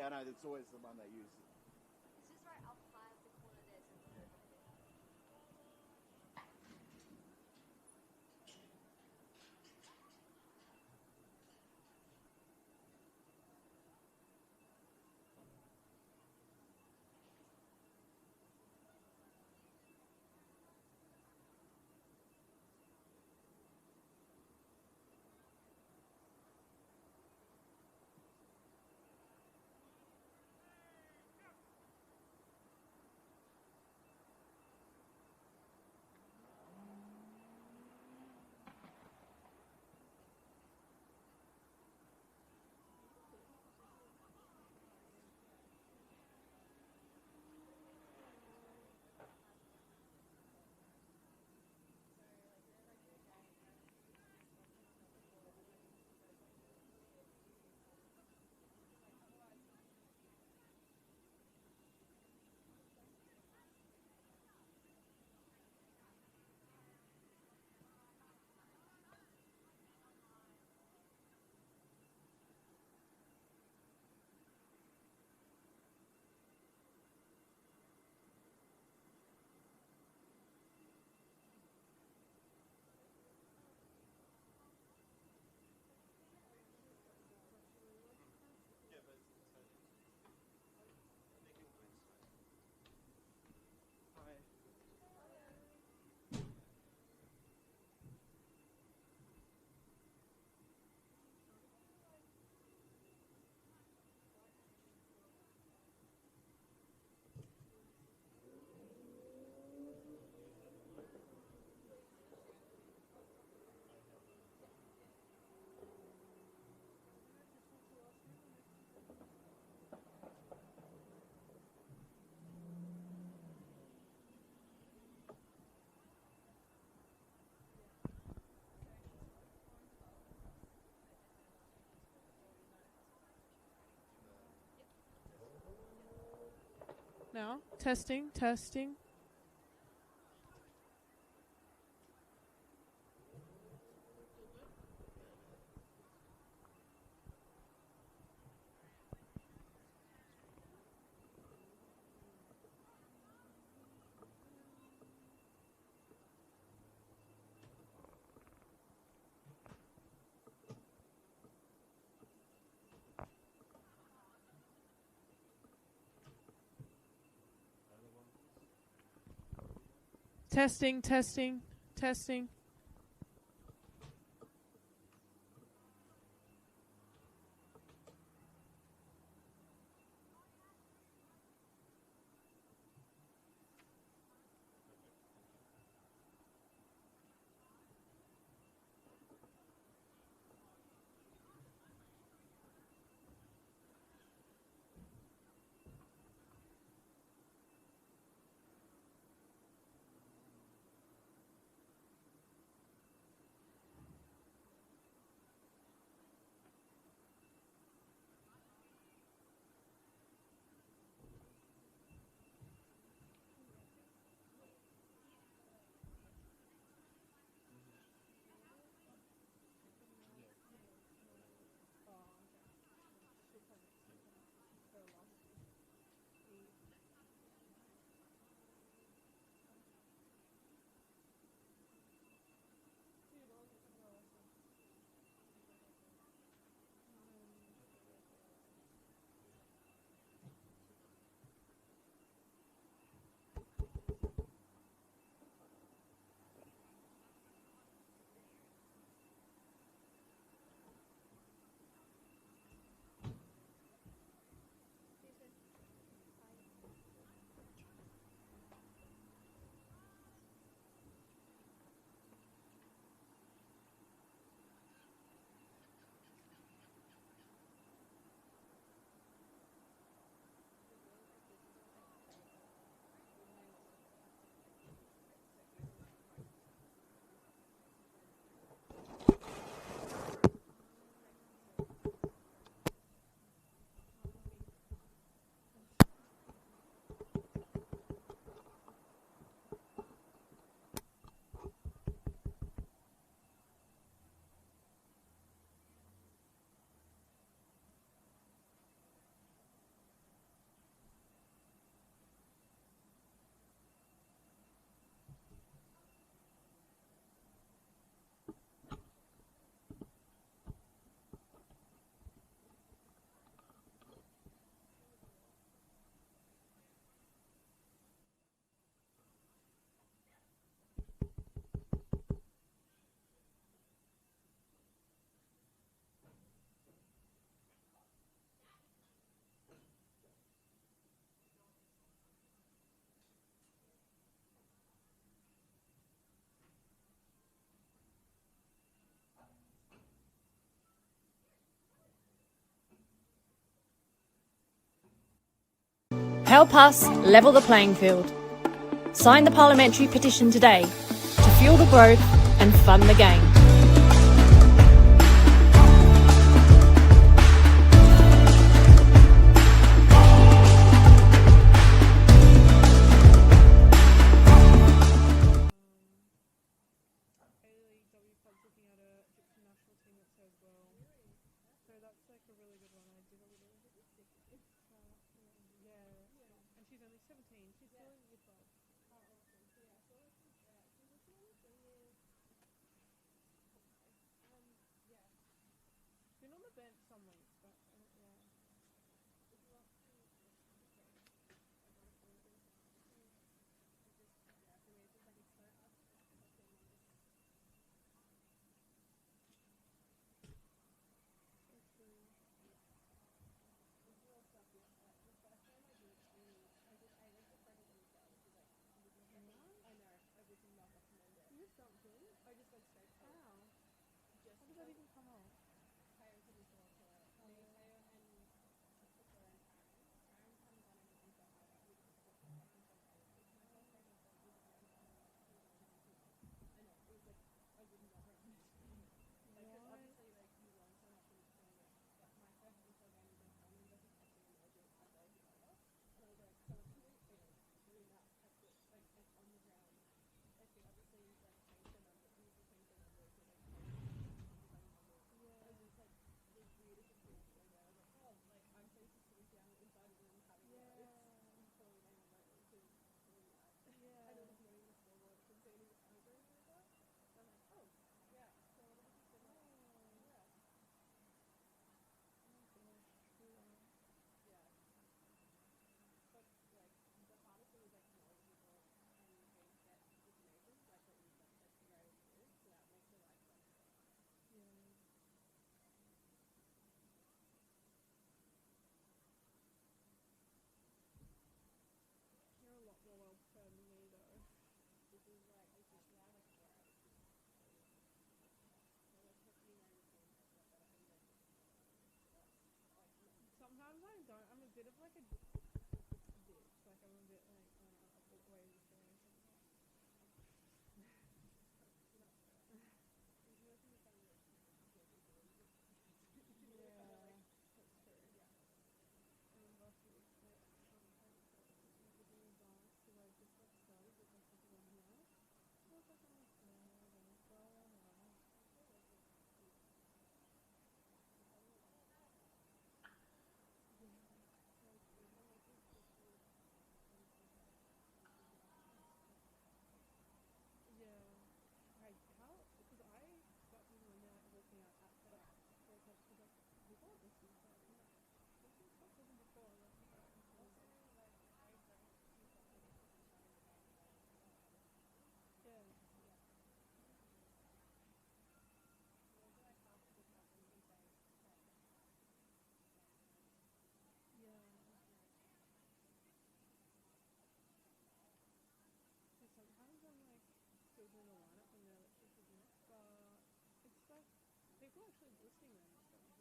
I know. It's always the one they use. It's just right up high of the corner there. Now, testing, testing. Testing, testing, testing. Help us level the playing field. Sign the parliamentary petition today to fuel the growth and fund the game. ALEW Club's looking at a Egyptian national team that says well. So that's like a really good one. I did a little yeah. And she's only 17. She's still in year 12. Been on the bench some weeks, but yeah. I just went straight to how? How does that even come out? You're a lot more well prepared than me though. Sometimes I don't. I'm a bit of like a bitch. Like I'm a bit like a bit way sometimes. Sometimes I'm like still doing the lineup when they're like isn't it? But it's like people actually listening then and stuff.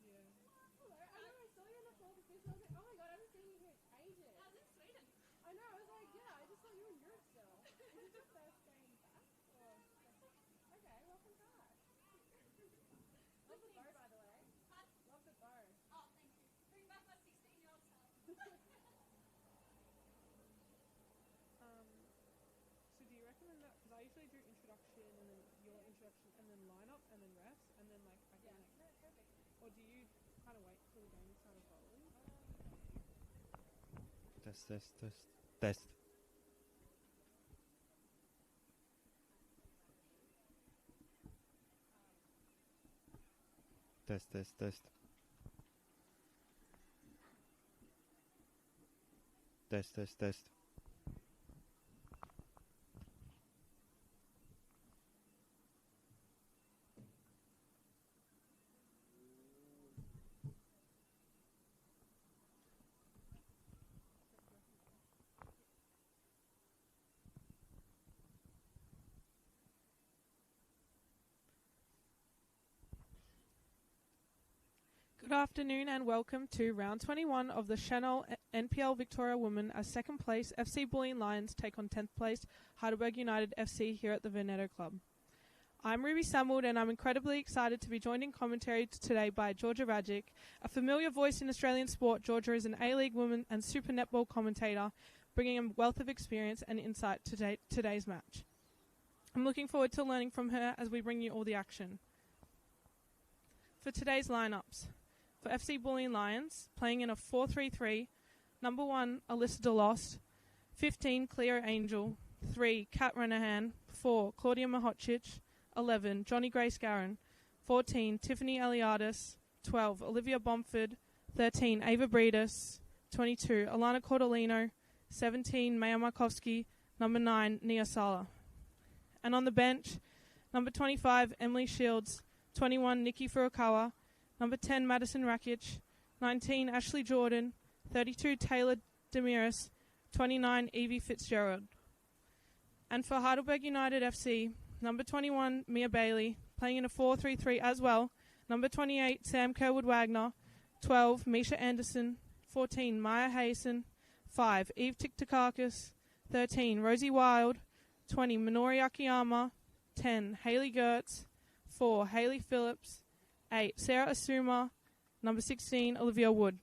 Yeah. Hello. I know I saw you on the floor of the fish and I was like, oh my god, I haven't seen you here in ages. I was in Sweden. I know, I was like, yeah, I just thought you were in Europe still. Is this your first game back? Or okay, welcome back. Love the bow, by the way. Love the bow. Oh, thank you. Bring back my 16-year-old self. So do you recommend that? Because I usually do introduction and then your introduction and then lineup and then refs and then like I can No, perfect. or do you kind of wait till the game started rolling? Test, test, test, test. Test, test, test. Test, test, test. Good afternoon and welcome to round 21 of the Senol NPL Victoria Women as second place FC Bulleen Lions take on 10th place Heidelberg United FC here at the Veneto Club. I'm Ruby Samwood and I'm incredibly excited to be joined in commentary today by Georgia Rajic. A familiar voice in Australian sport, Georgia is an A-League woman and Super Netball commentator, bringing a wealth of experience and insight to today's match. I'm looking forward to learning from her as we bring you all the action. For today's lineups, for FC Bulleen Lions, playing in a 4-3-3, number 1, Alyssa DeLost, 15, Cleo Angel, 3, Kat Renahan, 4, Claudia Mahocic, 11, Johnny Grace Garin, 14, Tiffany Eliadis, 12, Olivia Bomford, 13, Ava Breedis, 22, Alana Cordolino, 17, Maya Markovsky, number 9, Nia Sala. And on the bench, number 25, Emily Shields, 21, Nikki Furukawa, number 10, Madison Rakic, 19, Ashley Jordan, 32, Taylor Demiris, 29, Evie Fitzgerald. And for Heidelberg United FC, number 21, Mia Bailey, playing in a 4-3-3 as well, number 28, Sam Kerwood-Wagner, 12, Misha Anderson, 14, Maya Hayson, 5, Eve Tiktakakis, 13, Rosie Wild, 20, Minori Akiyama, 10, Hayley Gertz, 4, Hayley Phillips, 8, Sarah Asuma, number 16, Olivia Wood.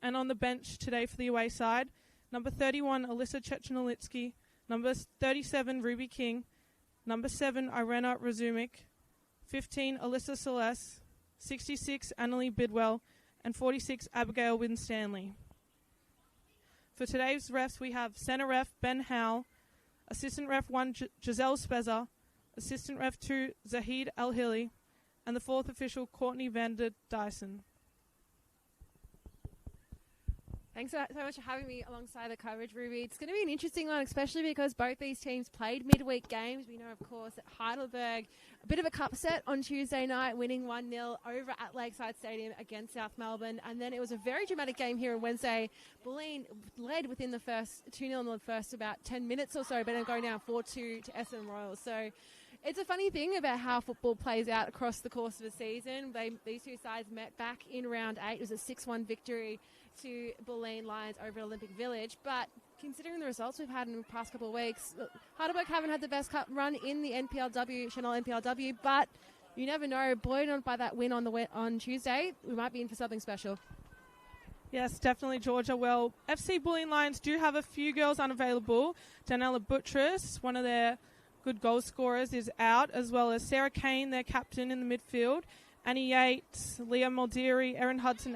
And on the bench today for the away side, number 31, Alyssa Chechnolitsky, number 37, Ruby King, number 7, Irena Razumik, 15, Alyssa Celeste, 66, Annalie Bidwell, and 46, Abigail Winstanley. For today's refs, we have Center Ref Ben Howell, Assistant Ref 1, Giselle Spezza, Assistant Ref 2, Zahid Al-Hili, and the fourth official, Courtney Vander Dyson. Thanks so much for having me alongside the coverage, Ruby. It's going to be an interesting one, especially because both these teams played midweek games. We know, of course, that Heidelberg, a bit of a cup set on Tuesday night, winning 1-0 over at Lakeside Stadium against South Melbourne. And then it was a very dramatic game here on Wednesday. Bulleen led within the first 2-0 in the first about 10 minutes or so, but then going down 4-2 to Essendon Royals. So it's a funny thing about how football plays out across the course of a season. These two sides met back in round 8. It was a 6-1 victory to Bulleen Lions over Olympic Village. But considering the results we've had in the past couple of weeks, Heidelberg haven't had the best cup run in the NPLW, Senol NPLW, but you never know. Buoyed on by that win on Tuesday, we might be in for something special. Yes, definitely, Georgia. Well, FC Bulleen Lions do have a few girls unavailable. Danella Buttress, one of their good goal scorers, is out, as well as Sarah Kane, their captain in the midfield, Annie Yates, Leah Muldeary, Erin Hudson,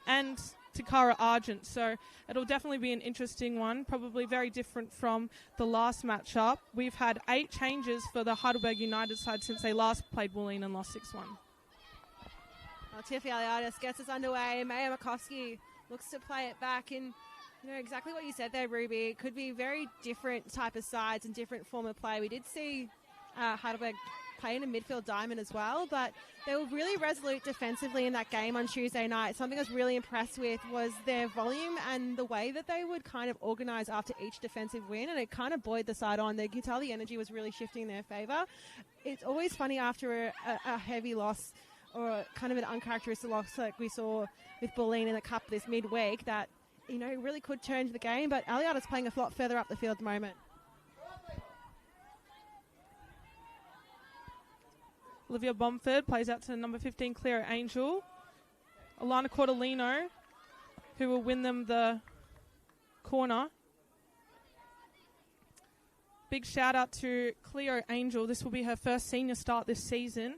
and Takara Argent. So it'll definitely be an interesting one, probably very different from the last matchup. We've had 8 changes for the Heidelberg United side since they last played Bulleen and lost 6-1. Well, Tiffany Aliadis gets us underway. Maya Markovsky looks to play it back in. You know, exactly what you said there, Ruby. It could be very different type of sides and different form of play. We did see Heidelberg play in a midfield diamond as well, but they were really resolute defensively in that game on Tuesday night. Something I was really impressed with was their volume and the way that they would kind of organise after each defensive win, and it kind of buoyed the side on. You could tell the energy was really shifting in their favour. It's always funny after a heavy loss or kind of an uncharacteristic loss like we saw with Bulleen in the Cup this midweek that, you know, really could turn the game, but Aliad is playing a lot further up the field at the moment. Olivia Bomford plays out to number 15, Cleo Angel. Alana Cordolino, who will win them the corner. Big shout out to Cleo Angel. This will be her first senior start this season.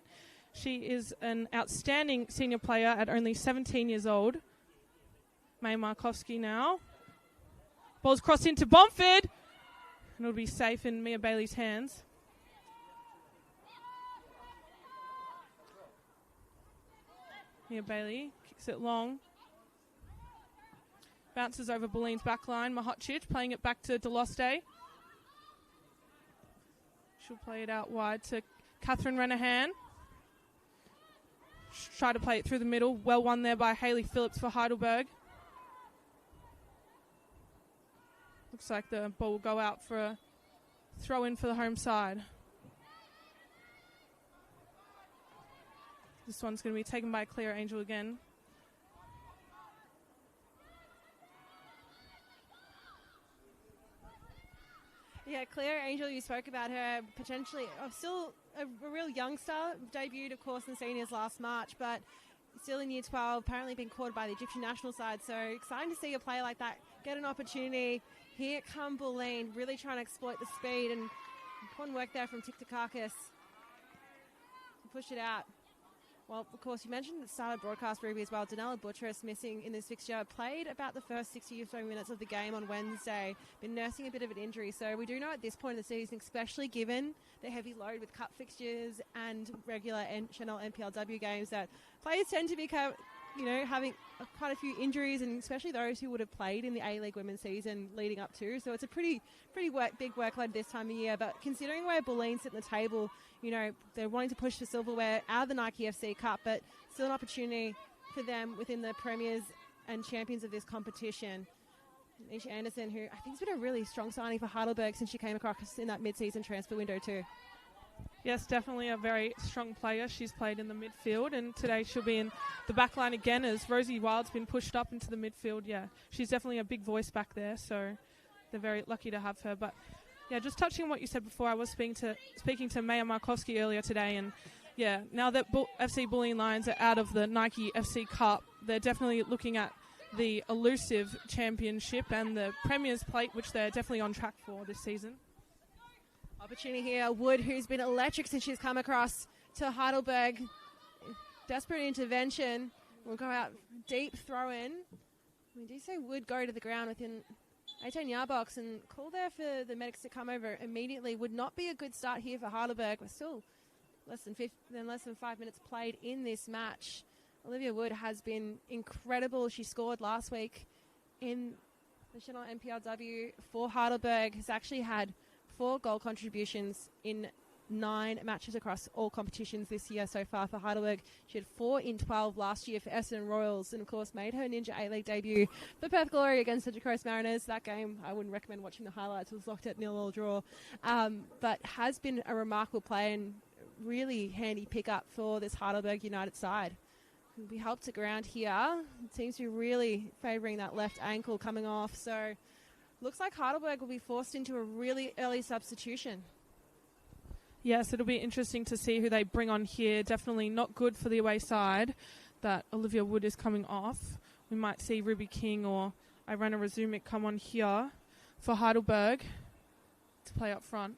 She is an outstanding senior player at only 17 years old. May Markovsky now. Ball's crossed into Bomford. And it'll be safe in Mia Bailey's hands. Mia Bailey kicks it long. Bounces over Bulleen's backline. Mahocic playing it back to Deloste. She'll play it out wide to Catherine Renahan. Try to play it through the middle. Well won there by Hayley Phillips for Heidelberg. Looks like the ball will go out for a throw in for the home side. This one's going to be taken by Cleo Angel again. Yeah, Claire Angel, you spoke about her potentially still a real youngster, debuted, of course, in seniors last March, but still in Year 12, apparently been caught by the Egyptian national side. So exciting to see a player like that get an opportunity. Here come Bulleen, really trying to exploit the speed, and important work there from Tiktakakis. Push it out. Well, of course, you mentioned the start of broadcast, Ruby, as well. Danella Buttress missing in this fixture. Played about the first 60 or so minutes of the game on Wednesday. Been nursing a bit of an injury. So we do know at this point of the season, especially given the heavy load with cup fixtures and regular Senol NPLW games, that players tend to become, having quite a few injuries, and especially those who would have played in the A-League women's season leading up to. So it's a pretty big workload this time of year. But considering where Bulleen sit in the table, they're wanting to push for silverware out of the Nike FC Cup, but still an opportunity for them within the premiers and champions of this competition. Nisha Anderson, who I think has been a really strong signing for Heidelberg since she came across in that mid-season transfer window too. Yes, definitely a very strong player. She's played in the midfield, and today she'll be in the back line again as Rosie Wild's been pushed up into the midfield. Yeah, she's definitely a big voice back there, so they're very lucky to have her. But yeah, just touching on what you said before, I was speaking to Maya Markowski earlier today, and yeah, now that FC Bulleen Lions are out of the Nike FC Cup, they're definitely looking at the elusive championship and the Premier's Plate, which they're definitely on track for this season. Opportunity here. Wood, who's been electric since she's come across to Heidelberg. Desperate intervention. We'll go out deep throw in. We do say Wood go to the ground within 18-yard box, and call there for the medics to come over immediately. Would not be a good start here for Heidelberg. We're still less than 5 minutes played in this match. Olivia Wood has been incredible. She scored last week in the Senol NPLW for Heidelberg. Has actually had 4 goal contributions in 9 matches across all competitions this year so far for Heidelberg. She had 4 in 12 last year for Essendon Royals, and of course made her Ninja A-League debut for Perth Glory against Central Coast Mariners. That game, I wouldn't recommend watching the highlights. It was locked at 0-0 draw. But has been a remarkable play and really handy pickup for this Heidelberg United side. Will be helped to ground here. It seems to be really favouring that left ankle coming off. So looks like Heidelberg will be forced into a really early substitution. Yes, it'll be interesting to see who they bring on here. Definitely not good for the away side that Olivia Wood is coming off. We might see Ruby King or Irena Razumic come on here for Heidelberg to play up front.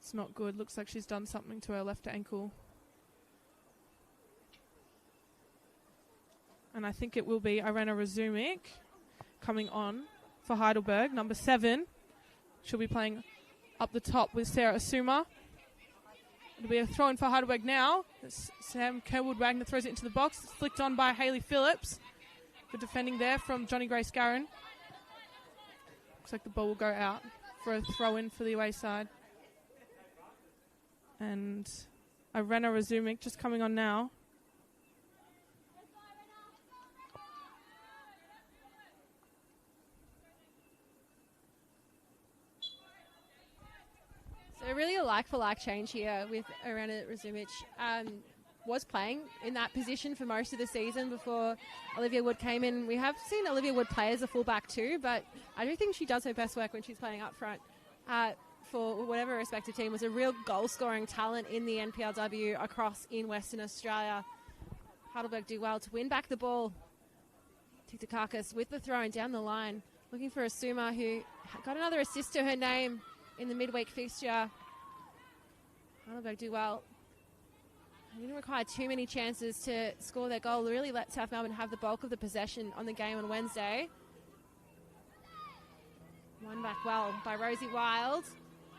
It's not good. Looks like she's done something to her left ankle. And I think it will be Irena Razumic coming on for Heidelberg, number 7. She'll be playing up the top with Sarah Asuma. It'll be a throw-in for Heidelberg now. Sam Kerwood-Wagner throws it into the box. It's flicked on by Hayley Phillips. Good defending there from Johnny Grace Garron. Looks like the ball will go out for a throw-in for the away side. And Irena Razumic just coming on now. So really a like-for-like change here with Irena Razumic. Was playing in that position for most of the season before Olivia Wood came in. We have seen Olivia Wood play as a fullback too, but I do think she does her best work when she's playing up front. For whatever respective team, was a real goal-scoring talent in the NPLW across in Western Australia. Heidelberg do well to win back the ball. Tiktakakis with the throw-in down the line, looking for Asuma, who got another assist to her name in the midweek fixture. Heidelberg do well. They didn't require too many chances to score their goal. They really let South Melbourne have the bulk of the possession on the game on Wednesday. Won back well by Rosie Wild.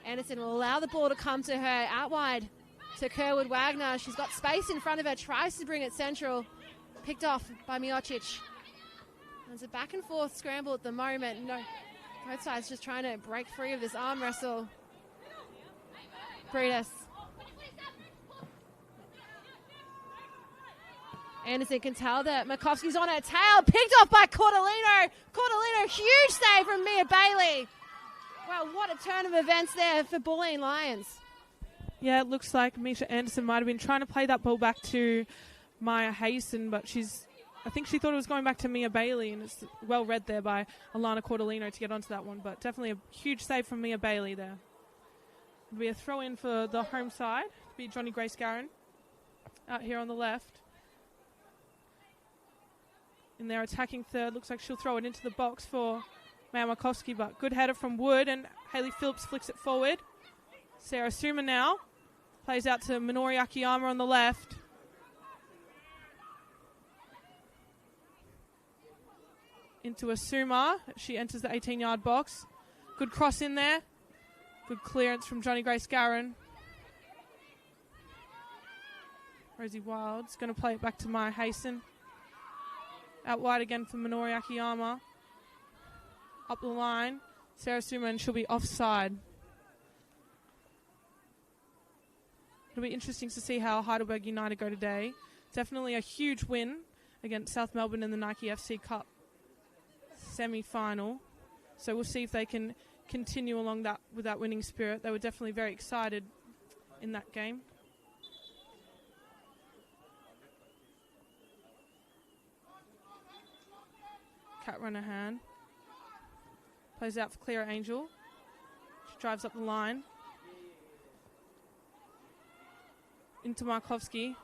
Anderson will allow the ball to come to her out wide to Kerwood-Wagner. She's got space in front of her, tries to bring it central. Picked off by Miocic. There's a back and forth scramble at the moment. No, both sides just trying to break free of this arm wrestle. Breedis. Anderson can tell that Makovsky's on her tail. Picked off by Cordolino. Cordolino, huge save from Mia Bailey. Wow, what a turn of events there for Bulleen Lions. Yeah, it looks like Misha Anderson might have been trying to play that ball back to Maya Hayson, but she's I think she thought it was going back to Mia Bailey, and it's well read there by Alana Cordolino to get onto that one, but definitely a huge save from Mia Bailey there. It'll be a throw-in for the home side. It'll be Johnny Grace Garron out here on the left. In their attacking third, looks like she'll throw it into the box for Maya Markovsky, but good header from Wood, and Hayley Phillips flicks it forward. Sarah Suma now plays out to Minori Akiyama on the left. Into Asuma. She enters the 18-yard box. Good cross in there. Good clearance from Johnny Grace Garron. Rosie Wild's going to play it back to Maya Hasten. Out wide again for Minori Akiyama. Up the line. Sarah Suma, and she'll be offside. It'll be interesting to see how Heidelberg United go today. Definitely a huge win against South Melbourne in the Nike FC Cup semi-final. So we'll see if they can continue along that with that winning spirit. They were definitely very excited in that game. Kat Renahan plays out for Clara Angel. She drives up the line. Into Markovsky.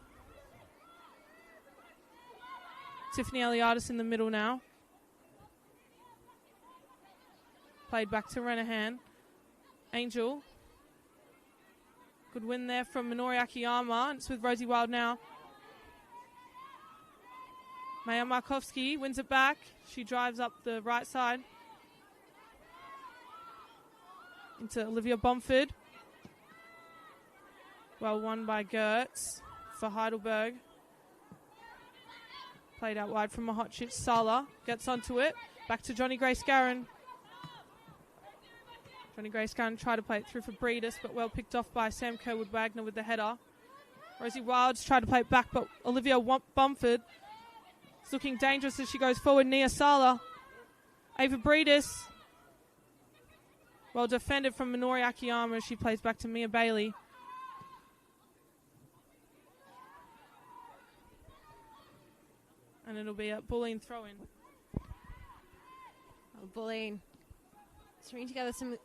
Tiffany Eliadis in the middle now. Played back to Renahan. Angel. Good win there from Minori Akiyama. It's with Rosie Wild now. Maya Markovsky wins it back. She drives up the right side. Into Olivia Bomford. Well won by Gertz for Heidelberg. Played out wide from Mahochich. Sala gets onto it. Back to Johnny Grace Garron. Johnny Grace Garron tried to play it through for Breedis, but well picked off by Sam Kerwood-Wagner with the header. Rosie Wilds tried to play it back, but Olivia Bomford is looking dangerous as she goes forward. Nia Sala. Ava Breedis. Well defended from Minori Akiyama as she plays back to Mia Bailey. And it'll be a Bulleen throw-in. Bulleen stringing together some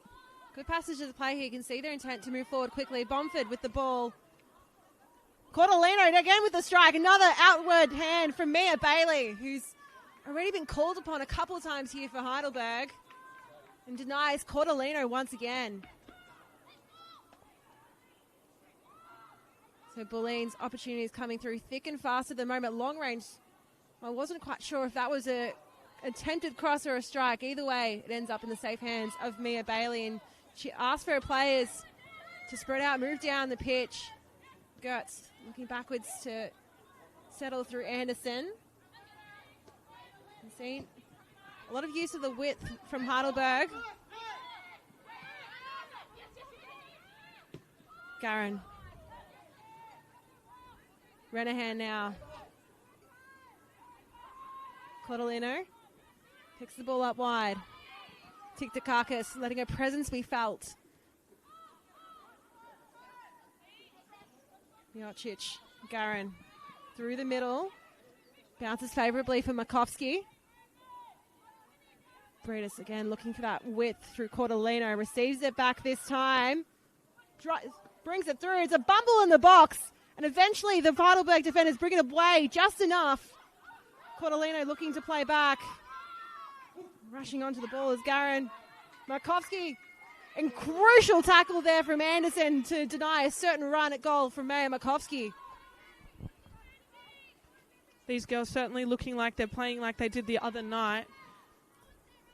good passages of play here. You can see their intent to move forward quickly. Bomford with the ball. Cordolino again with the strike. Another outward hand from Mia Bailey, who's already been called upon a couple of times here for Heidelberg, and denies Cordolino once again. So Bulleen's opportunity is coming through thick and fast at the moment. Long range. I wasn't quite sure if that was a attempted cross or a strike. Either way, it ends up in the safe hands of Mia Bailey, and she asked for her players to spread out, move down the pitch. Gertz looking backwards to settle through Anderson. You've seen a lot of use of the width from Heidelberg. Garron. Renahan now. Cordolino picks the ball up wide. Tiktakakis letting her presence be felt. Miocic, Garron through the middle. Bounces favourably for Markovsky. Breedis again looking for that width through Cordolino. Receives it back this time. Brings it through. It's a bumble in the box. And eventually the Heidelberg defenders bring it away just enough. Cordolino looking to play back. Rushing onto the ball is Garron. Markovsky. And crucial tackle there from Anderson to deny a certain run at goal from Maya Markovsky. These girls certainly looking like they're playing like they did the other night.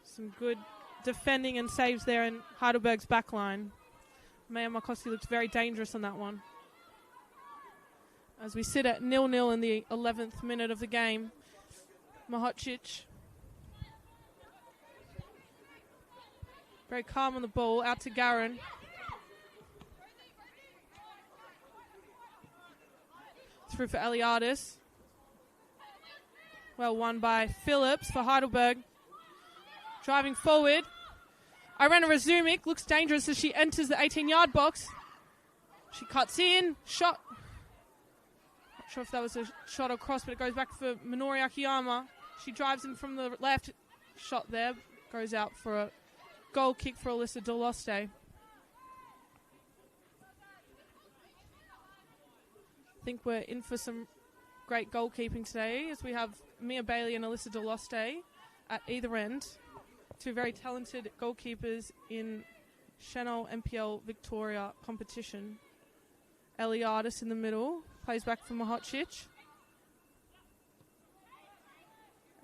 Some good defending and saves there in Heidelberg's back line. Maya Markovsky looks very dangerous on that one. As we sit at 0-0 in the 11th minute of the game. Mahochich. Very calm on the ball. Out to Garron. Through for Eliadis. Well won by Phillips for Heidelberg. Driving forward. Irena Razumic looks dangerous as she enters the 18-yard box. She cuts in. Shot. sure if that was a shot across, but it goes back for Minori Akiyama. She drives in from the left. Shot there. Goes out for a goal kick for Alyssa Deloste. I think we're in for some great goalkeeping today as we have Mia Bailey and Alyssa Deloste at either end. Two very talented goalkeepers in Senol NPL Victoria competition. Eliadis in the middle. Plays back for Mahocic.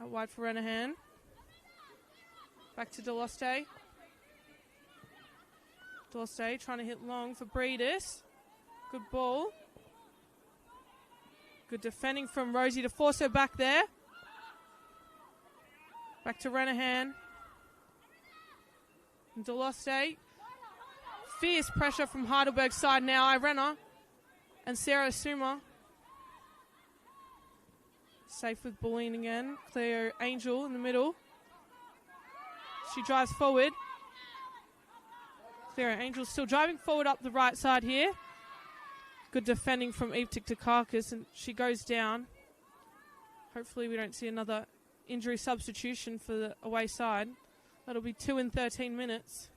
Out wide for Renahan. Back to Deloste. Deloste trying to hit long for Breedis. Good ball. Good defending from Rosie to force her back there. Back to Renahan. And Deloste. Fierce pressure from Heidelberg's side now. Irena and Sarah Suma. Safe with Bulleen again. Cleo Angel in the middle. She drives forward. Cleo Angel still driving forward up the right side here. Good defending from Eve Tiktakakis, and she goes down. Hopefully we don't see another injury substitution for the away side. That'll be 2 in 13 minutes.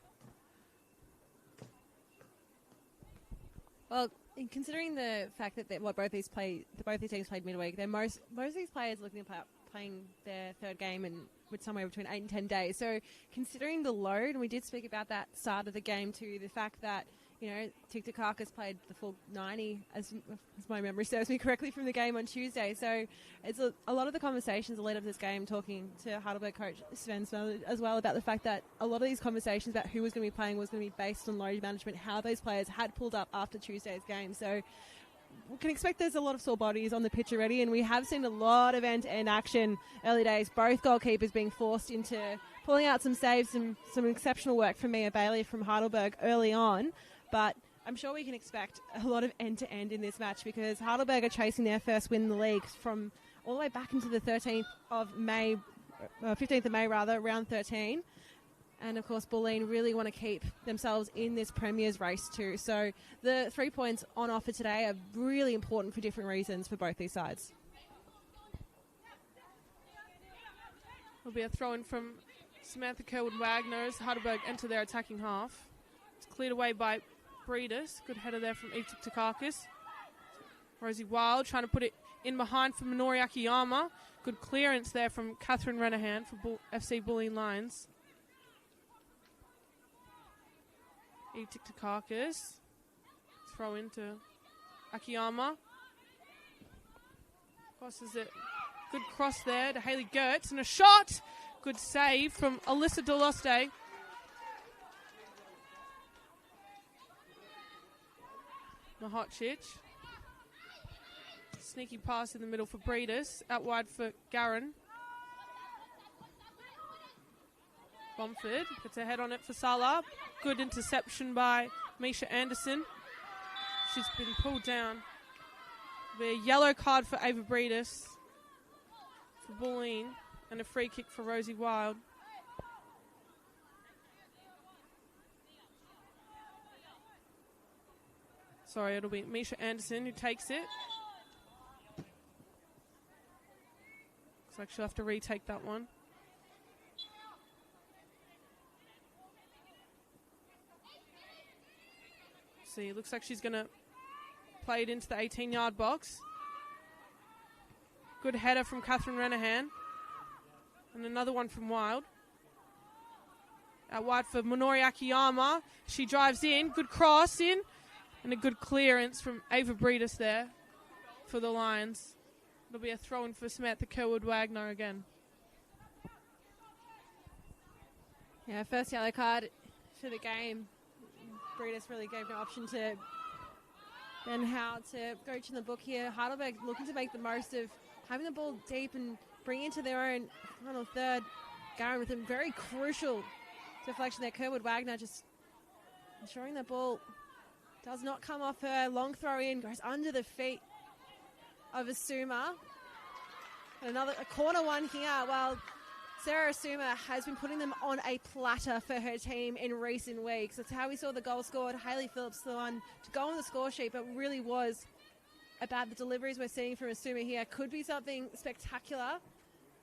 Well, considering the fact that both these teams played midweek, they're most of these players looking at playing their third game and with somewhere between 8 and 10 days. So considering the load, and we did speak about that start of the game too, the fact that, you know, Tiktakakis played the full 90, as my memory serves me correctly, from the game on Tuesday. So it's a lot of the conversations that led up to this game, talking to Heidelberg coach Sven Smell as well about the fact that a lot of these conversations about who was going to be playing was going to be based on load management, how those players had pulled up after Tuesday's game. So we can expect there's a lot of sore bodies on the pitch already, and we have seen a lot of end-to-end action early days. Both goalkeepers being forced into pulling out some saves, some exceptional work from Mia Bailey from Heidelberg early on. But I'm sure we can expect a lot of end-to-end in this match, because Heidelberg are chasing their first win in the league from all the way back into the 15th of May, round 13. And, of course, Bulleen really want to keep themselves in this Premier's race too. So the 3 points on offer today are really important for different reasons for both these sides. There'll be a throw-in from Samantha Kerwood-Wagner as Heidelberg enter their attacking half. It's cleared away by Breedis. Good header there from Eve Tiktakakis. Rosie Wild trying to put it in behind for Minori Akiyama. Good clearance there from Catherine Renahan for FC Bulleen Lions. Eve Tiktakakis. Throw into Akiyama. Crosses it. Good cross there to Hayley Gertz. And a shot! Good save from Alyssa Deloste. Mahocic. Sneaky pass in the middle for Breedis. Out wide for Garin. Bomford gets a head on it for Salah. Good interception by Misha Anderson. She's been pulled down. Be a yellow card for Ava Breedis for Bulleen, and a free kick for Rosie Wild. Sorry, it'll be Misha Anderson who takes it. Looks like she'll have to retake that one. See, looks like she's going to play it into the 18-yard box. Good header from Catherine Renahan. And another one from Wild. Out wide for Minori Akiyama. She drives in. Good cross in. And a good clearance from Ava Breedis there for the Lions. It'll be a throw-in for Samantha Kerwood-Wagner again. Yeah, first yellow card for the game. Breedis really gave no option to Ben Howe to go in the book here. Heidelberg looking to make the most of having the ball deep and bring into their own final third. Garin with a very crucial deflection there. Kerwood-Wagner just ensuring the ball does not come off her. Long throw in, goes under the feet of Asuma. A corner one here. Well, Sarah Asuma has been putting them on a platter for her team in recent weeks. That's how we saw the goal scored. Hayley Phillips, the one to go on the score sheet, but really was about the deliveries we're seeing from Asuma here. Could be something spectacular.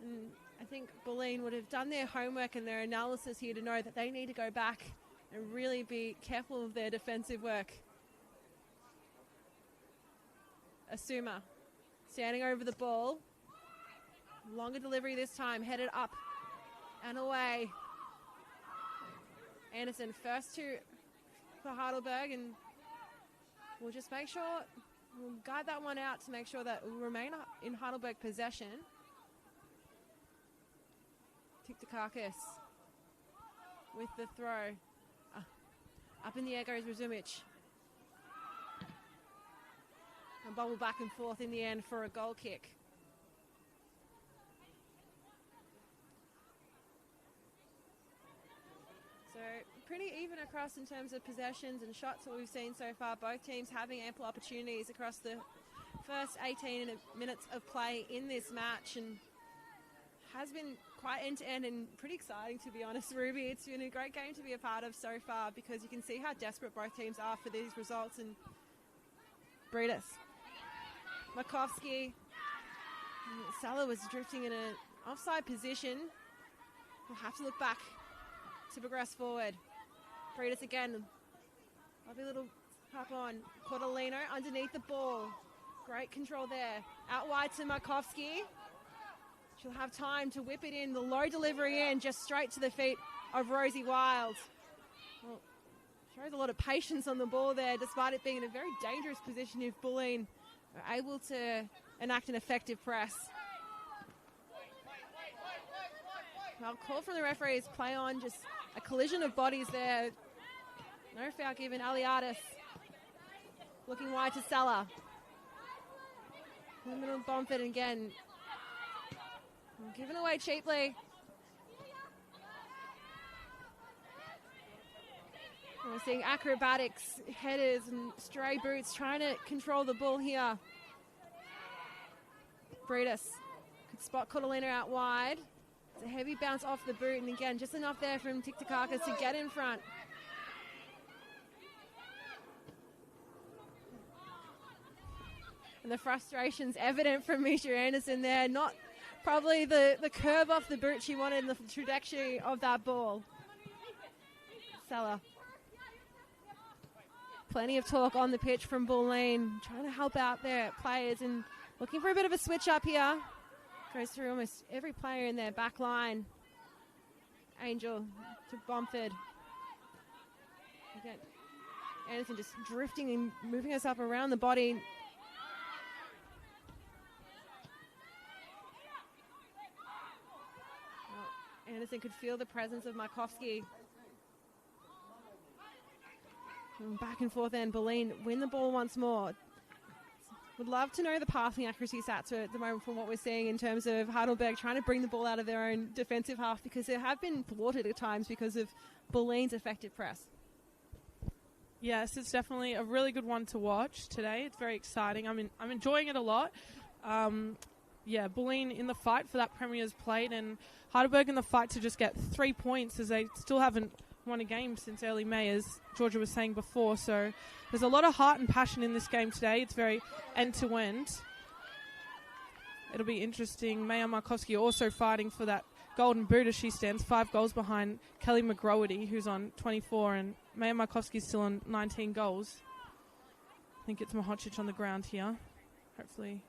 And I think Bulleen would have done their homework and their analysis here to know that they need to go back and really be careful of their defensive work. Asuma standing over the ball. Longer delivery this time, headed up and away. Anderson first to for Heidelberg, and we'll just make sure, we'll guide that one out to make sure that we'll remain in Heidelberg possession. Tiktakakis with the throw. Up in the air goes Razumic. And bubble back and forth in the end for a goal kick. So pretty even across in terms of possessions and shots that we've seen so far. Both teams having ample opportunities across the first 18 minutes of play in this match, and has been quite end-to-end and pretty exciting, to be honest, Ruby. It's been a great game to be a part of so far because you can see how desperate both teams are for these results. And Breedis, Makovsky, Salah was drifting in an offside position. We'll have to look back to progress forward. Breedis again. Lovely little hop on. Cortolino underneath the ball. Great control there. Out wide to Markovsky. She'll have time to whip it in. The low delivery in, just straight to the feet of Rosie Wild. Well, shows a lot of patience on the ball there, despite it being in a very dangerous position if Bulleen are able to enact an effective press. Well, call from the referees, play on, just a collision of bodies there. No foul given. Aliadis looking wide to Salah. In the middle of Bomford again. Given away cheaply. We're seeing acrobatics, headers and stray boots trying to control the ball here. Breedis could spot Cortolino out wide. It's a heavy bounce off the boot, and again, just enough there from Tiktakakis to get in front. And the frustration's evident from Misha Anderson there. Not probably the curve off the boot she wanted in the trajectory of that ball. Salah. Plenty of talk on the pitch from Bulleen, trying to help out their players and looking for a bit of a switch up here. Goes through almost every player in their back line. Angel to Bomford. Again, Anderson just drifting and moving us up around the body. Anderson could feel the presence of Markovsky. And back and forth then, Bulleen win the ball once more. Would love to know the passing accuracy stats at the moment from what we're seeing in terms of Heidelberg trying to bring the ball out of their own defensive half, because they have been thwarted at times because of Bulleen's effective press. Yes, it's definitely a really good one to watch today. It's very exciting. I'm enjoying it a lot. Bulleen in the fight for that Premier's plate, and Heidelberg in the fight to just get 3 points, as they still haven't won a game since early May, as Georgia was saying before. So there's a lot of heart and passion in this game today. It's very end-to-end. It'll be interesting. Maya Markovsky also fighting for that golden boot as she stands 5 goals behind Kelly McGrowarty, who's on 24, and Maya Markovsky's still on 19 goals. I think it's Mahocic on the ground here. Hopefully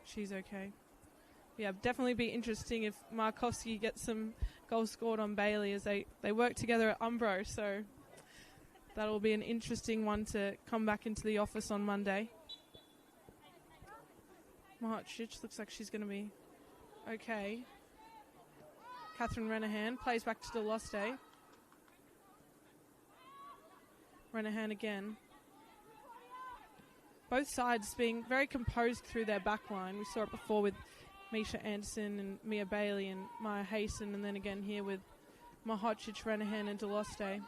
she's okay. Yeah, definitely be interesting if Markovsky gets some goals scored on Bailey, as they work together at Umbro. So that'll be an interesting one to come back into the office on Monday. Mahocic looks like she's going to be okay. Catherine Renahan plays back to Deloste. Renahan again. Both sides being very composed through their back line. We saw it before with Misha Anderson and Mia Bailey and Maya Hasten, and then again here with Mahocic, Renahan and Deloste.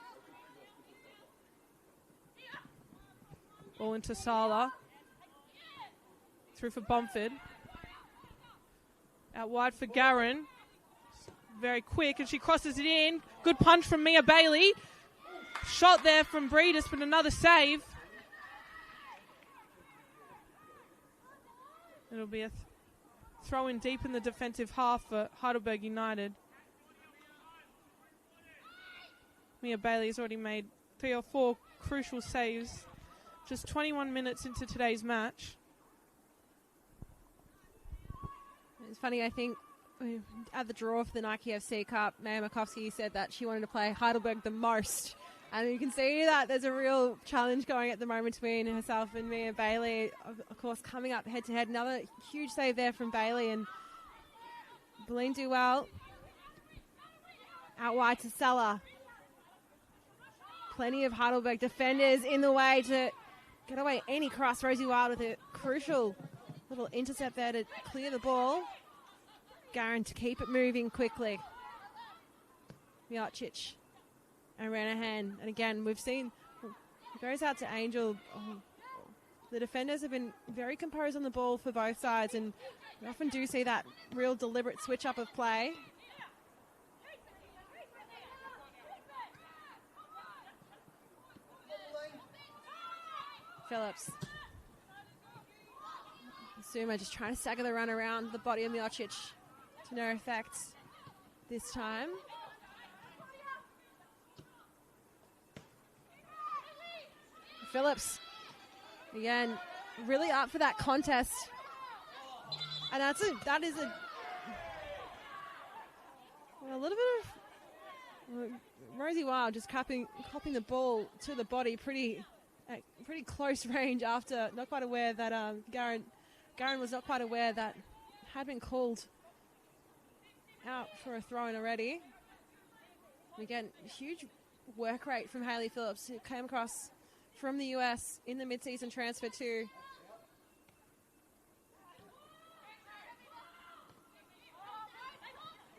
Ball into Sala. Through for Bomford. Out wide for Garin. Very quick, and she crosses it in. Good punch from Mia Bailey. Shot there from Breedis, but another save. It'll be a throw in deep in the defensive half for Heidelberg United. Mia Bailey has already made 3 or 4 crucial saves. Just 21 minutes into today's match. It's funny, I think at the draw for the Nike FC Cup, Maya Makovsky said that she wanted to play Heidelberg the most. And you can see that there's a real challenge going at the moment between herself and Mia Bailey. Of course, coming up head-to-head. Another huge save there from Bailey. And Bulleen do well. Out wide to Sella. Plenty of Heidelberg defenders in the way to get away any cross. Rosie Wild with a crucial little intercept there to clear the ball. Garin to keep it moving quickly. Miocic and Ranahan. And again, we've seen, it goes out to Angel. The defenders have been very composed on the ball for both sides, and we often do see that real deliberate switch up of play. Phillips. Suma just trying to stagger the run around the body of Miocic to no effect this time. Phillips, again, really up for that contest. And that is a little bit of Rosie Wild just copping the ball to the body pretty close range after not quite aware that Garin was not quite aware that had been called out for a throw-in already. And again, huge work rate from Hayley Phillips, who came across from the US in the mid-season transfer too.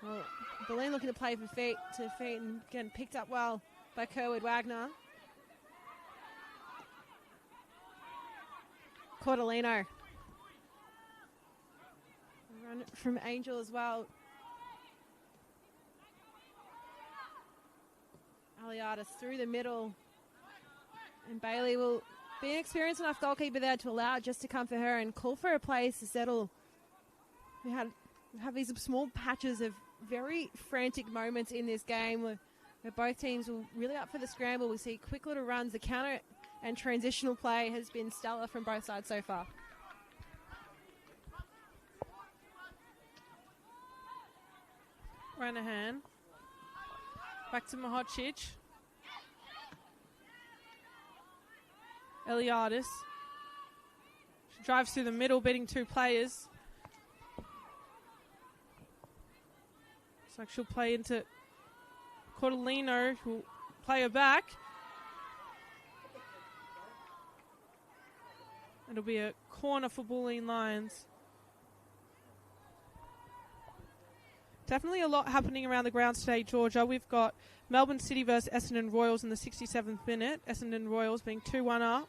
Well, Bulleen looking to play for feet and again picked up well by Kerwood Wagner. Cordolino. Run from Angel as well. Aliadis through the middle. And Bailey will be an experienced enough goalkeeper there to allow it just to come for her and call for a place to settle. We have these small patches of very frantic moments in this game where both teams were really up for the scramble. We see quick little runs. The counter and transitional play has been stellar from both sides so far. Ranahan. Back to Mahocic. Eliadis. She drives through the middle, beating 2 players. Looks like she'll play into Cordolino, who'll play her back. It'll be a corner for Bulleen Lions. Definitely a lot happening around the grounds today, Georgia. We've got Melbourne City versus Essendon Royals in the 67th minute. Essendon Royals being 2-1 up.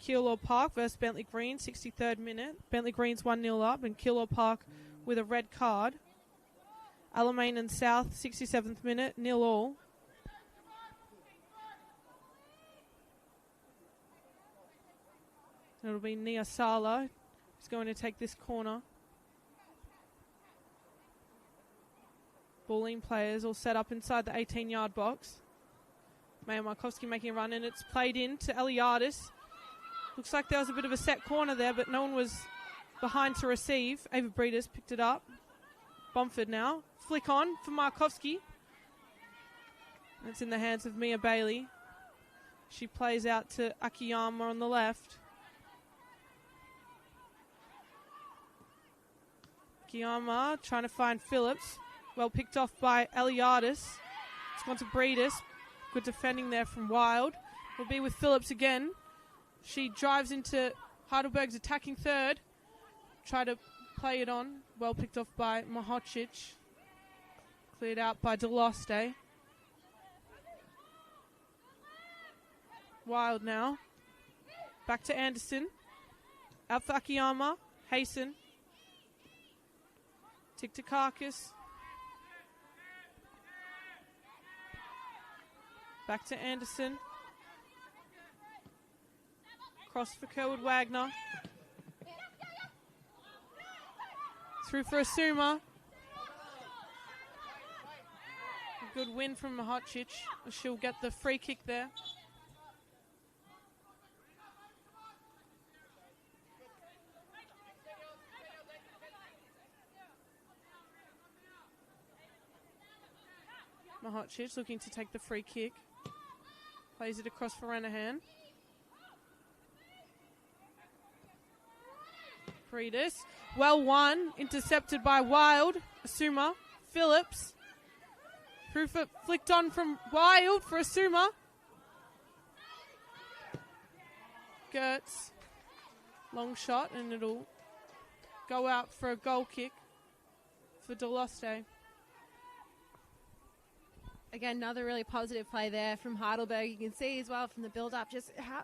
Keilor Park versus Bentley Green, 63rd minute. Bentley Green's 1-0 up, and Keilor Park with a red card. Alamein and South, 67th minute, 0-0. It'll be Nia Sala who's going to take this corner. Bulleen players all set up inside the 18-yard box. Maya Markovsky making a run, and it's played in to Eliadis. Looks like there was a bit of a set corner there, but no one was behind to receive. Ava Breeders picked it up. Bomford now. Flick on for Markovsky. It's in the hands of Mia Bailey. She plays out to Akiyama on the left. Akiyama trying to find Phillips. Well picked off by Eliadis. It's gone to Breeders. Good defending there from Wild. Will be with Phillips again. She drives into Heidelberg's attacking third. Try to play it on. Well picked off by Mahocic. Cleared out by Deloste. Wild now. Back to Anderson. Out for Akiyama. Hasten. Tiktakakis. Back to Anderson. Cross for Kerwood Wagner. Through for Asuma. A good win from Mahocic. She'll get the free kick there. Mahocic looking to take the free kick. Plays it across for Ranahan. Breedis. Well won. Intercepted by Wild. Asuma. Phillips. Proof it flicked on from Wild for Asuma. Gertz. Long shot and it'll go out for a goal kick for Deloste. Again, another really positive play there from Heidelberg. You can see as well from the build-up just how,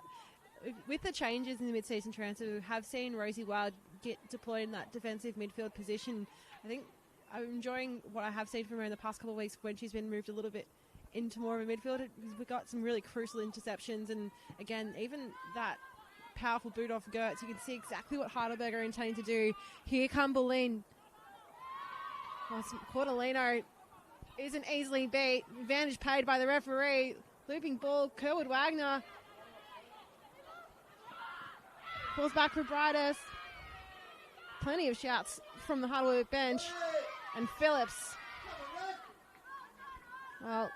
with the changes in the mid-season transfer, we have seen Rosie Wild get deployed in that defensive midfield position. I think I'm enjoying what I have seen from her in the past couple of weeks when she's been moved a little bit into more of a midfield. We've got some really crucial interceptions, and again, even that powerful boot off Gertz, you can see exactly what Heidelberg are intending to do. Here come Bulleen. Cordelino isn't easily beat. Advantage paid by the referee. Looping ball, Kerwood Wagner. Pulls back for Bridus. Plenty of shouts from the Heidelberg bench. And Phillips. Well,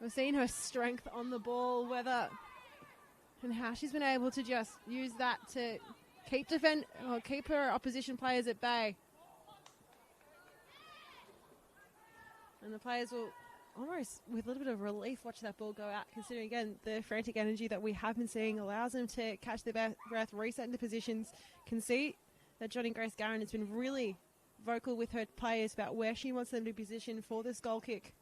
we've seen her strength on the ball, whether and how she's been able to just use that to keep her opposition players at bay. And the players will almost, with a little bit of relief, watch that ball go out, considering, again, the frantic energy that we have been seeing allows them to catch their breath, reset into positions. Can see that Johnny Grace Garron has been really vocal with her players about where she wants them to position for this goal kick.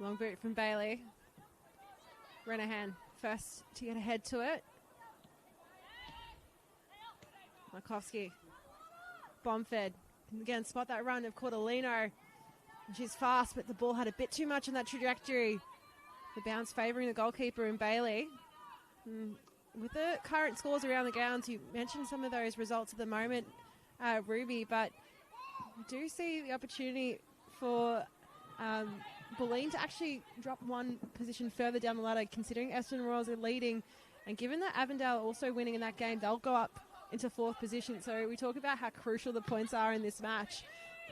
Long boot from Bailey. Renahan first to get ahead to it. Markovsky. Bomb fed. Again, spot that run of Cordelino. She's fast, but the ball had a bit too much in that trajectory. The bounce favouring the goalkeeper in Bailey. With the current scores around the grounds, you mentioned some of those results at the moment, Ruby, but we do see the opportunity for Bulleen to actually drop one position further down the ladder, considering Essendon Royals are leading. And given that Avondale are also winning in that game, they'll go up into fourth position. So we talk about how crucial the points are in this match.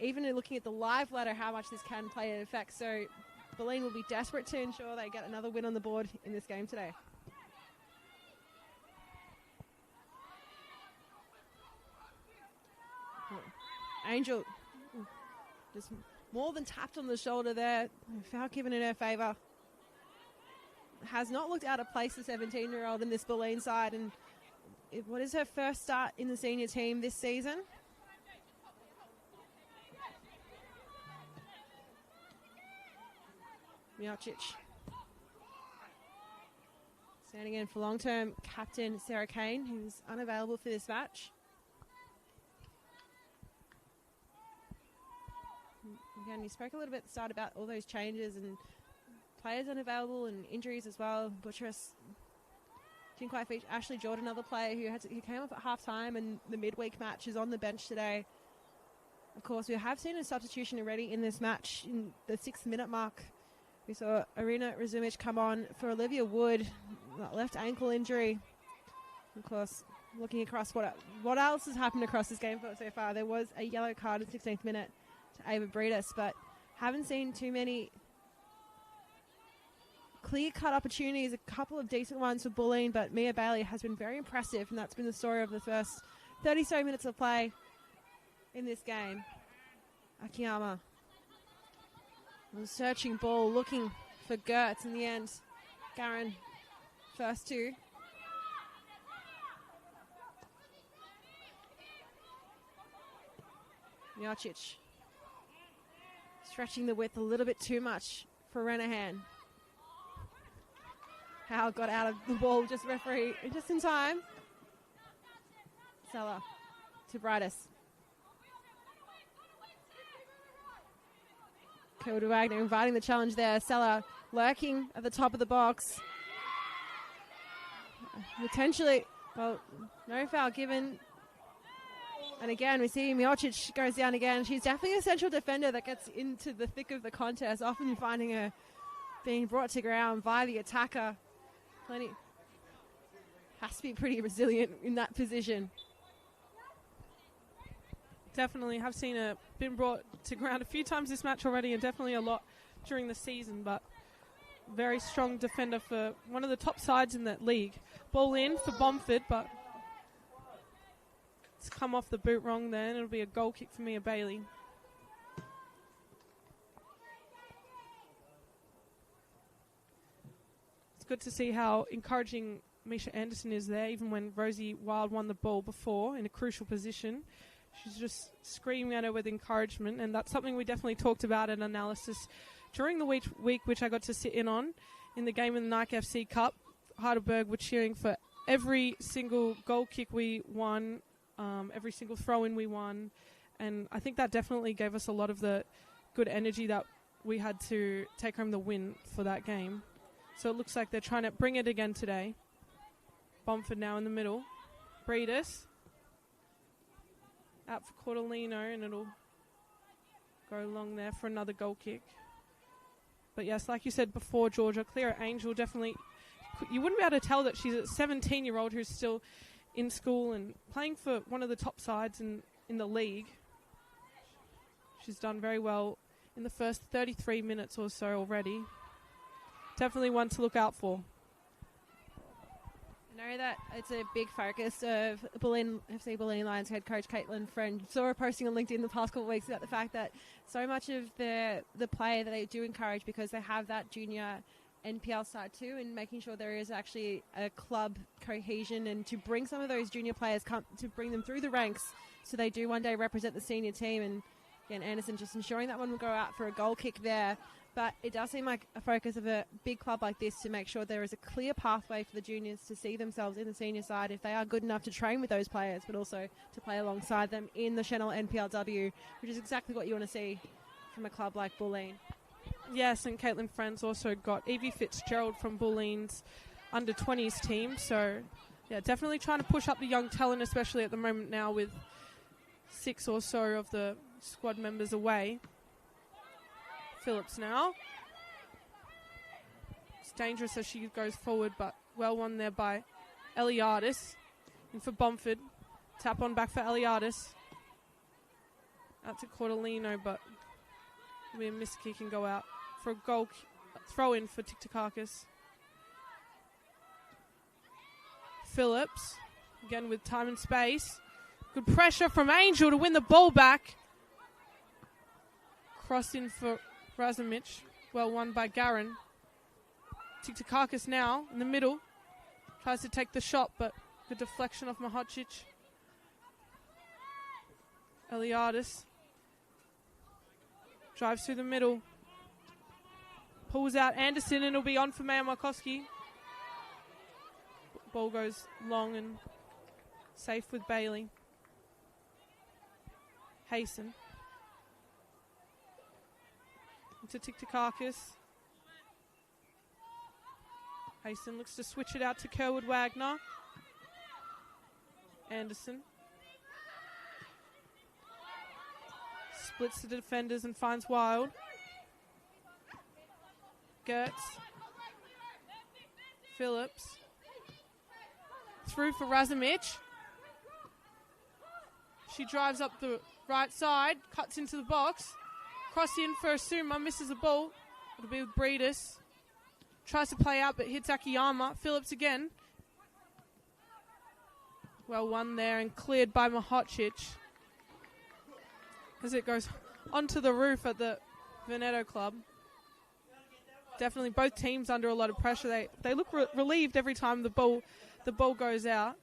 Even looking at the live ladder, how much this can play an effect. So Bulleen will be desperate to ensure they get another win on the board in this game today. Angel just more than tapped on the shoulder there. Foul given in her favour. Has not looked out of place, the 17-year-old in this Bulleen side. And what is her first start in the senior team this season? Miocic. Standing in for long-term captain Sarah Kane, who's unavailable for this match. Again, you spoke a little bit at the start about all those changes and players unavailable and injuries as well. Buttress didn't quite feature. Ashley Jordan, another player who came up at half-time, and the midweek match is on the bench today. Of course, we have seen a substitution already in this match in the 6th-minute mark. We saw Irina Razumic come on for Olivia Wood, left ankle injury. Of course, looking across what else has happened across this game so far, there was a yellow card in the 16th minute to Ava Breedis, but haven't seen too many clear-cut opportunities, a couple of decent ones for Bulleen, but Mia Bailey has been very impressive, and that's been the story of the first 30-so minutes of play in this game. Akiyama. A searching ball, looking for Gertz in the end. Garron, first two. Miocic. Stretching the width a little bit too much for Renahan. Howe got out of the ball, just referee, just in time. Sella to Brightus. Kilda Wagner inviting the challenge there. Sella lurking at the top of the box. Potentially, well, no foul given. And again, we see Miocic goes down again. She's definitely a central defender that gets into the thick of the contest, often finding her being brought to ground by the attacker. Has to be pretty resilient in that position. Definitely have seen her been brought to ground a few times this match already, and definitely a lot during the season, but very strong defender for one of the top sides in that league. Ball in for Bomford, but it's come off the boot wrong there, and it'll be a goal kick for Mia Bailey. It's good to see how encouraging Misha Anderson is there, even when Rosie Wild won the ball before in a crucial position. She's just screaming at her with encouragement, and that's something we definitely talked about in analysis during the week which I got to sit in on in the game in the Nike FC Cup. Heidelberg were cheering for every single goal kick we won, every single throw-in we won, and I think that definitely gave us a lot of the good energy that we had to take home the win for that game. So it looks like they're trying to bring it again today. Bomford now in the middle. Breedis out for Cordolino, and it'll go long there for another goal kick. But yes, like you said before, Georgia, Clara Angel definitely, you wouldn't be able to tell that she's a 17-year-old who's still in school and playing for one of the top sides in the league. She's done very well in the first 33 minutes or so already. Definitely one to look out for. I know that it's a big focus of Bulleen, FC Bulleen Lions head coach Caitlin Friend. Saw her posting on LinkedIn the past couple of weeks about the fact that so much of the play that they do encourage, because they have that junior NPL side too, and making sure there is actually a club cohesion, and to bring some of those junior players to bring them through the ranks so they do one day represent the senior team. And again, Anderson just ensuring that one will go out for a goal kick there. But it does seem like a focus of a big club like this to make sure there is a clear pathway for the juniors to see themselves in the senior side if they are good enough to train with those players, but also to play alongside them in the Senol NPLW, which is exactly what you want to see from a club like Bulleen. Yes, and Caitlin Friend's also got Evie Fitzgerald from Bulleen's under-20s team. So, yeah, definitely trying to push up the young talent, especially at the moment now with 6 or so of the squad members away. Phillips now. It's dangerous as she goes forward, but well won there by Eliadis. And for Bomford, tap on back for Eliadis. Out to Cordolino, but it'll be a miss kick and go out for a goal throw in for Tiktakakis. Phillips, again with time and space. Good pressure from Angel to win the ball back. Cross in for Razumich, well won by Garin. Tiktakakis now in the middle. Tries to take the shot, but good deflection off Mahocic. Eliadis drives through the middle. Pulls out Anderson, and it'll be on for Maya Markowski. Ball goes long and safe with Bailey. Hasten. To Tiktakakis. Hasten looks to switch it out to Kerwood Wagner. Anderson. Splits the defenders and finds Wild. Gertz. Phillips. Through for Razumich. She drives up the right side, cuts into the box. Cross in for Asuma, misses the ball. It'll be with Breedis. Tries to play out, but hits Akiyama. Phillips again. Well won there and cleared by Mahocic. As it goes onto the roof at the Veneto Club. Definitely both teams under a lot of pressure. They look relieved every time the ball goes out.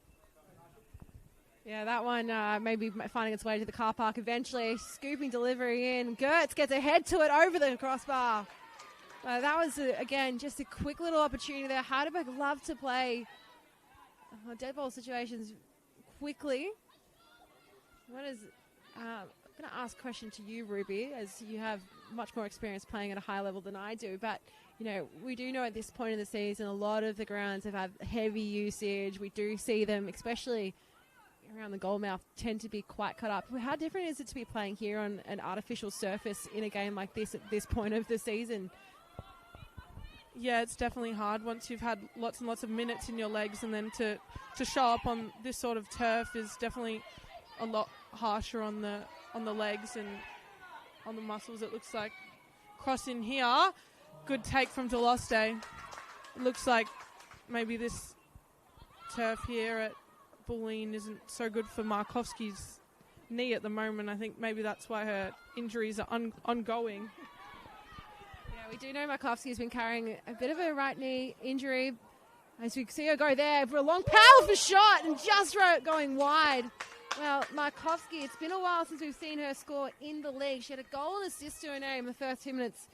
Yeah, that one maybe finding its way to the car park eventually. Scooping delivery in. Gertz gets a head to it over the crossbar. That was, again, just a quick little opportunity there. Heidelberg love to play dead ball situations quickly. What is... I'm going to ask a question to you, Ruby, as you have much more experience playing at a higher level than I do. But, you know, we do know at this point in the season a lot of the grounds have had heavy usage. We do see them, especially around the goal mouth, tend to be quite cut up. How different is it to be playing here on an artificial surface in a game like this at this point of the season? Yeah, it's definitely hard once you've had lots and lots of minutes in your legs, and then to show up on this sort of turf is definitely a lot harsher on the legs and on the muscles. It looks like cross in here. Good take from Deloste. It looks like maybe this turf here at Bulleen isn't so good for Markovsky's knee at the moment. I think maybe that's why her injuries are ongoing. Yeah, we do know Markovsky's been carrying a bit of a right knee injury. As we see her go there for a long, powerful shot and just going wide. Well, Markovsky, it's been a while since we've seen her score in the league. She had a goal and assist to her name in the first 2 minutes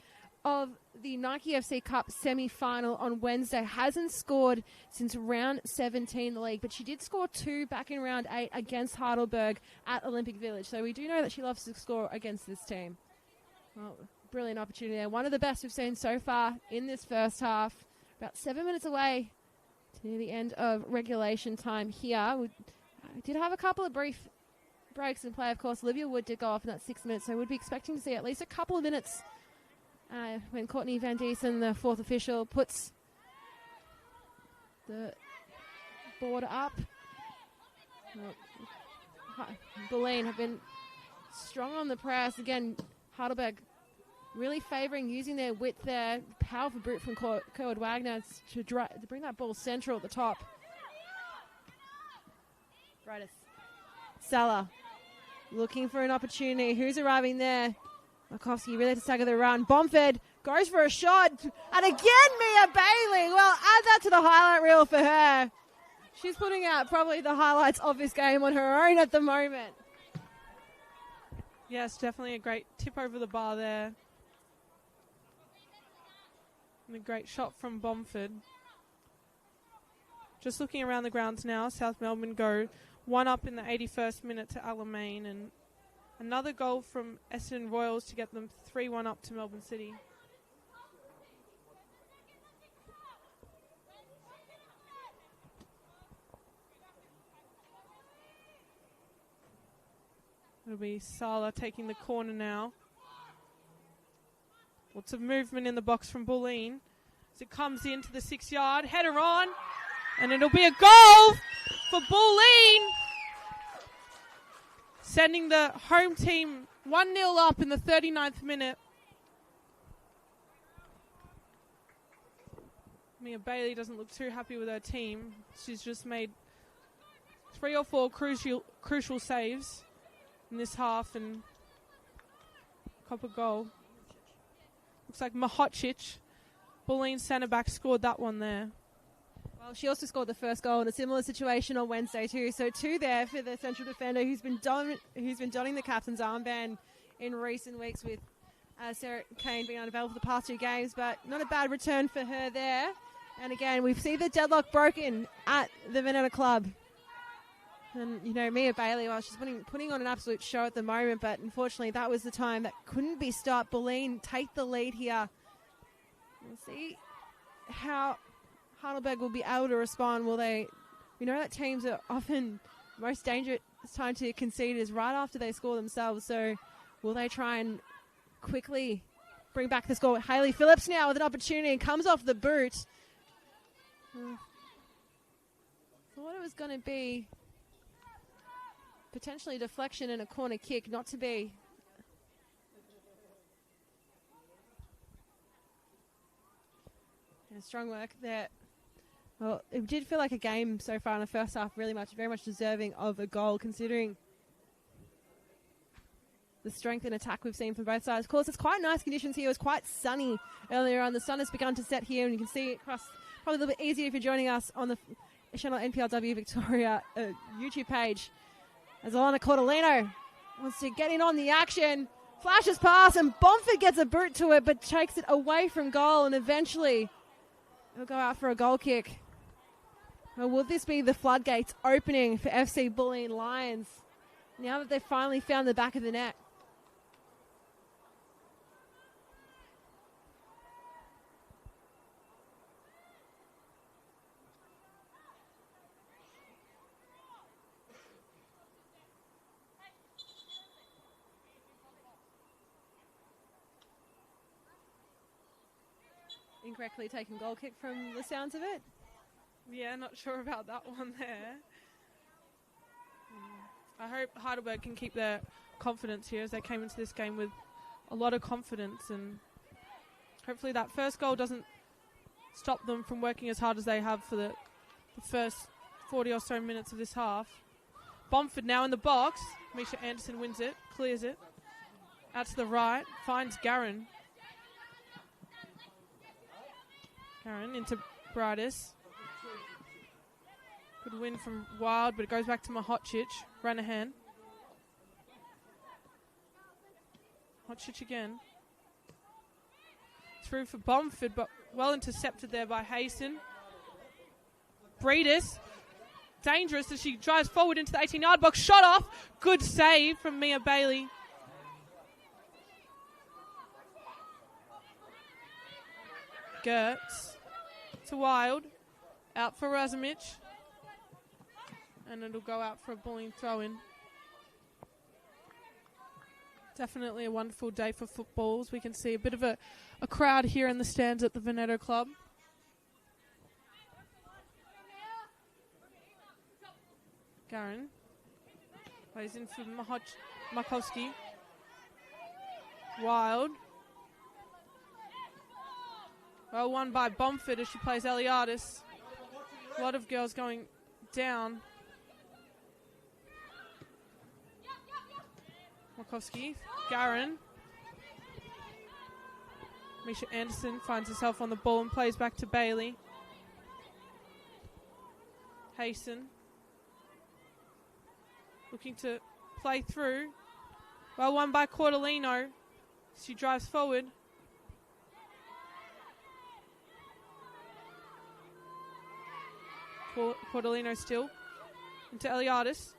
of the Nike FC Cup semi-final on Wednesday. Hasn't scored since round 17 in the league, but she did score 2 back in round 8 against Heidelberg at Olympic Village. So we do know that she loves to score against this team. Well, brilliant opportunity there. One of the best we've seen so far in this first half. About 7 minutes away to the end of regulation time here. We did have a couple of brief breaks in play, of course. Olivia Wood did go off in that 6 minutes, so we'd be expecting to see at least a couple of minutes when Courtney Van Diesen, the fourth official, puts the board up. Bulleen have been strong on the press. Again, Heidelberg really favouring using their width there. Powerful brute from Kerwood Wagner to bring that ball central at the top. Brightus. Salah looking for an opportunity. Who's arriving there? Markovsky really to stagger the run. Bomford goes for a shot. And again, Mia Bailey. Well, add that to the highlight reel for her. She's putting out probably the highlights of this game on her own at the moment. Yes, definitely a great tip over the bar there. And a great shot from Bomford. Just looking around the grounds now, South Melbourne go 1 up in the 81st minute to Alamein, and another goal from Essendon Royals to get them 3-1 up to Melbourne City. It'll be Sala taking the corner now. Lots of movement in the box from Bulleen as it comes into the 6-yard. Header on, and it'll be a goal for Bulleen, sending the home team 1-0 up in the 39th minute. Mia Bailey doesn't look too happy with her team. She's just made 3 or 4 crucial saves in this half and cop a goal. Looks like Mahocic, Bulleen centre back, scored that one there. Well, she also scored the first goal in a similar situation on Wednesday too. So 2 there for the central defender who's been donning the captain's armband in recent weeks, with Sarah Kane being unavailable for the past 2 games. But not a bad return for her there. And again, we've seen the deadlock broken at the Veneta Club. And, you know, Mia Bailey, well, she's putting on an absolute show at the moment, but unfortunately that was the time that couldn't be stopped. Bulleen take the lead here. We'll see how Heidelberg will be able to respond. Will they? We know that teams are often most dangerous time to concede is right after they score themselves. So will they try and quickly bring back the score? Hayley Phillips now with an opportunity and comes off the boot. Thought it was going to be potentially a deflection and a corner kick, not to be. And strong work there. Well, it did feel like a game so far in the first half, very much deserving of a goal, considering the strength in attack we've seen from both sides. Of course, it's quite nice conditions here. It was quite sunny earlier on. The sun has begun to set here, and you can see it across. Probably a little bit easier if you're joining us on the Senol NPLW Victoria YouTube page. As Alana Cortolino wants to get in on the action, flashes past, and Bomford gets a boot to it, but takes it away from goal, and eventually it'll go out for a goal kick. Well, will this be the floodgates opening for FC Bulleen Lions? Now that they've finally found the back of the net. Incorrectly taken goal kick from the sounds of it. Yeah, not sure about that one there. I hope Heidelberg can keep their confidence here as they came into this game with a lot of confidence, and hopefully that first goal doesn't stop them from working as hard as they have for the first 40 or so minutes of this half. Bomford now in the box. Misha Anderson wins it, clears it. Out to the right, finds Garin. Garin into Brightis. Good win from Wild, but it goes back to Mahocic. Ranahan. Mahocic again. Through for Bomford, but well intercepted there by Hayson. Brightis. Dangerous as she drives forward into the 18-yard box. Shot off. Good save from Mia Bailey. Gertz to Wild. Out for Razumich. And it'll go out for a Bulleen throw-in. Definitely a wonderful day for footballs. We can see a bit of a crowd here in the stands at the Veneto Club. Garin plays in for Markowski. Wild. Well won by Bomford as she plays Eliadis. A lot of girls going down. Markowski. Garin. Misha Anderson finds herself on the ball and plays back to Bailey. Hayson. Looking to play through. Well won by Cordolino. She drives forward. Cordolino still. Into Eliadis.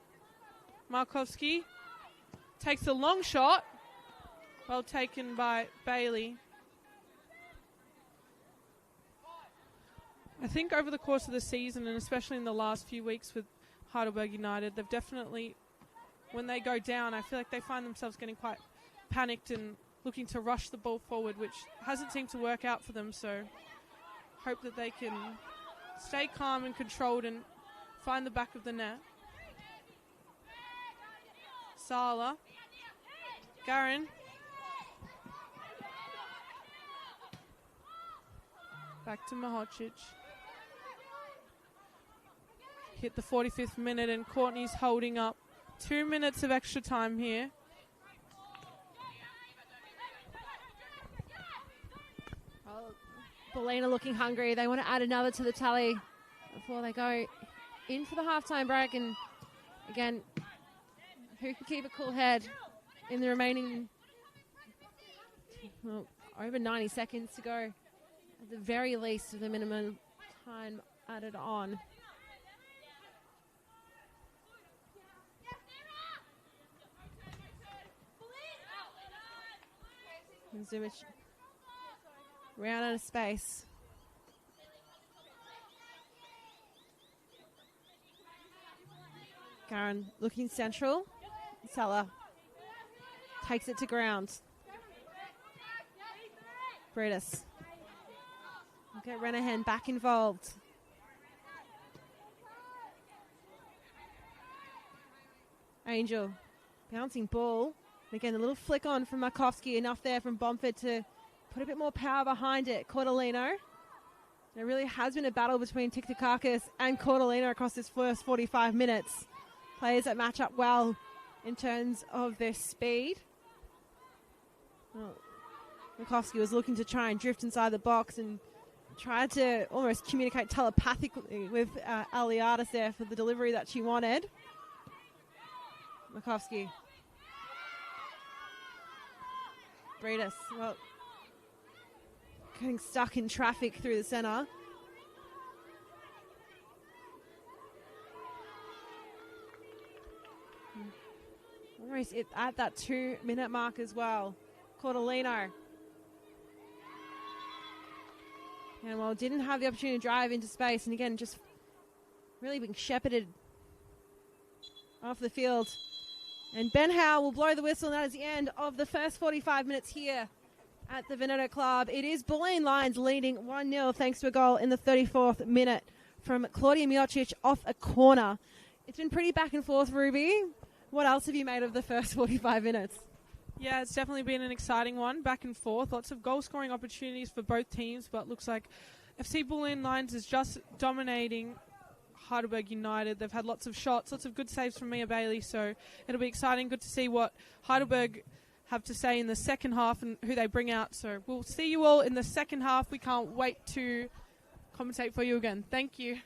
Markowski. Takes a long shot. Well taken by Bailey. I think over the course of the season, and especially in the last few weeks with Heidelberg United, they've definitely, when they go down, I feel like they find themselves getting quite panicked and looking to rush the ball forward, which hasn't seemed to work out for them. So hope that they can stay calm and controlled and find the back of the net. Sala. Garin. Back to Mahocic. Hit the 45th minute and Courtney's holding up. 2 minutes of extra time here. Well, Bulleen are looking hungry. They want to add another to the tally before they go in for the halftime break. And again, who can keep a cool head in the remaining over 90 seconds to go? At the very least of the minimum time added on. And Zumich round out of space. Garin looking central. Sala takes it to ground. Brightis. Okay, Renahan back involved. Angel. Bouncing ball. Again, a little flick on from Markowski. Enough there from Bomford to put a bit more power behind it. Cordolino. There really has been a battle between Tiktakakis and Cordolino across this first 45 minutes. Players that match up well in terms of their speed. Well, Markowski was looking to try and drift inside the box and tried to almost communicate telepathically with Aliadis there for the delivery that she wanted. Markowski. Brightis, well, getting stuck in traffic through the centre. almost at that 2-minute mark as well. Cordolino. And well, didn't have the opportunity to drive into space, and again, just really being shepherded off the field. And Ben Howe will blow the whistle, and that is the end of the first 45 minutes here at the Veneto Club. It is Bulleen Lions leading 1-0 thanks to a goal in the 34th minute from Claudia Miocic off a corner. It's been pretty back and forth, Ruby. What else have you made of the first 45 minutes? Yeah, it's definitely been an exciting one, back and forth. Lots of goal-scoring opportunities for both teams, but looks like FC Bulleen Lions is just dominating Heidelberg United. They've had lots of shots, lots of good saves from Mia Bailey, so it'll be exciting. Good to see what Heidelberg have to say in the second half and who they bring out. So we'll see you all in the second half. We can't wait to commentate for you again. Thank you.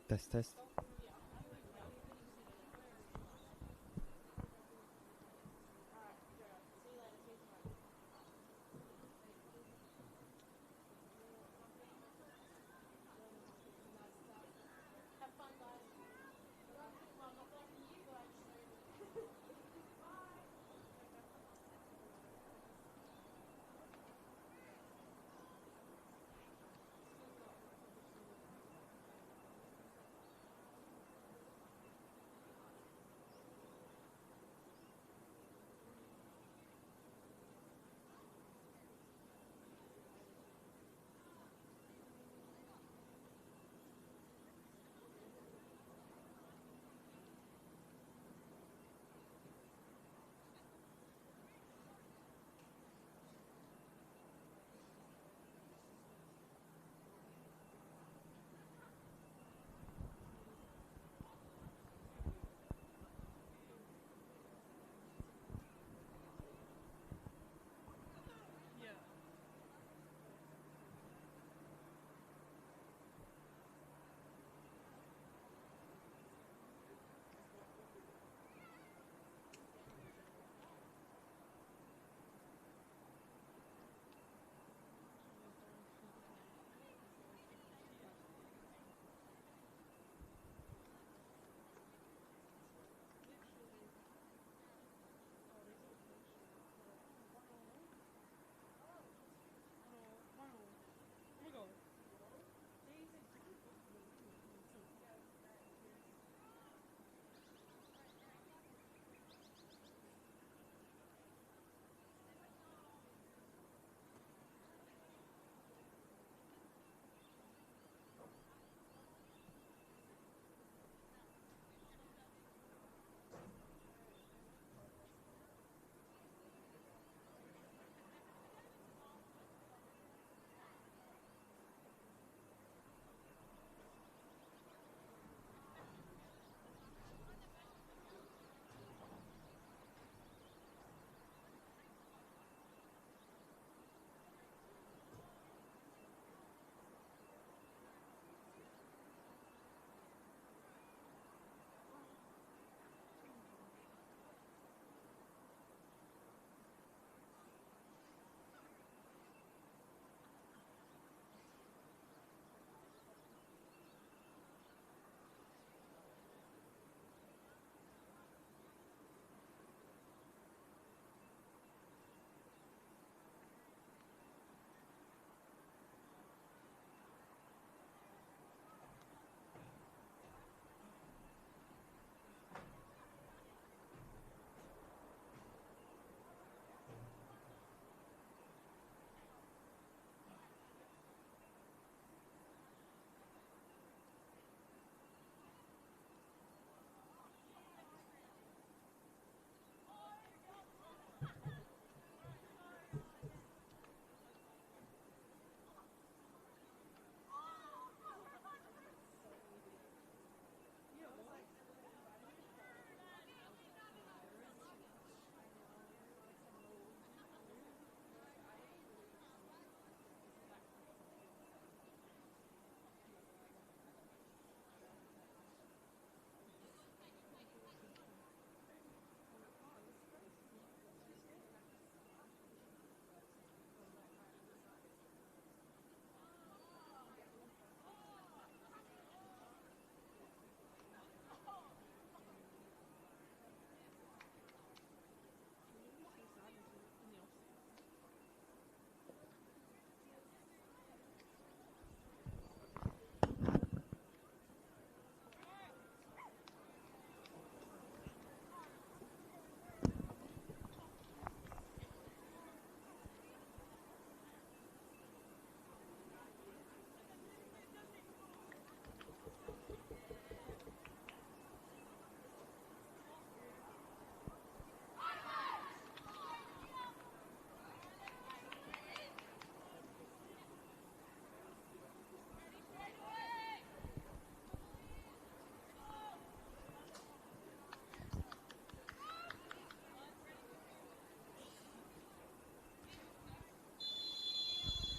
Test, test.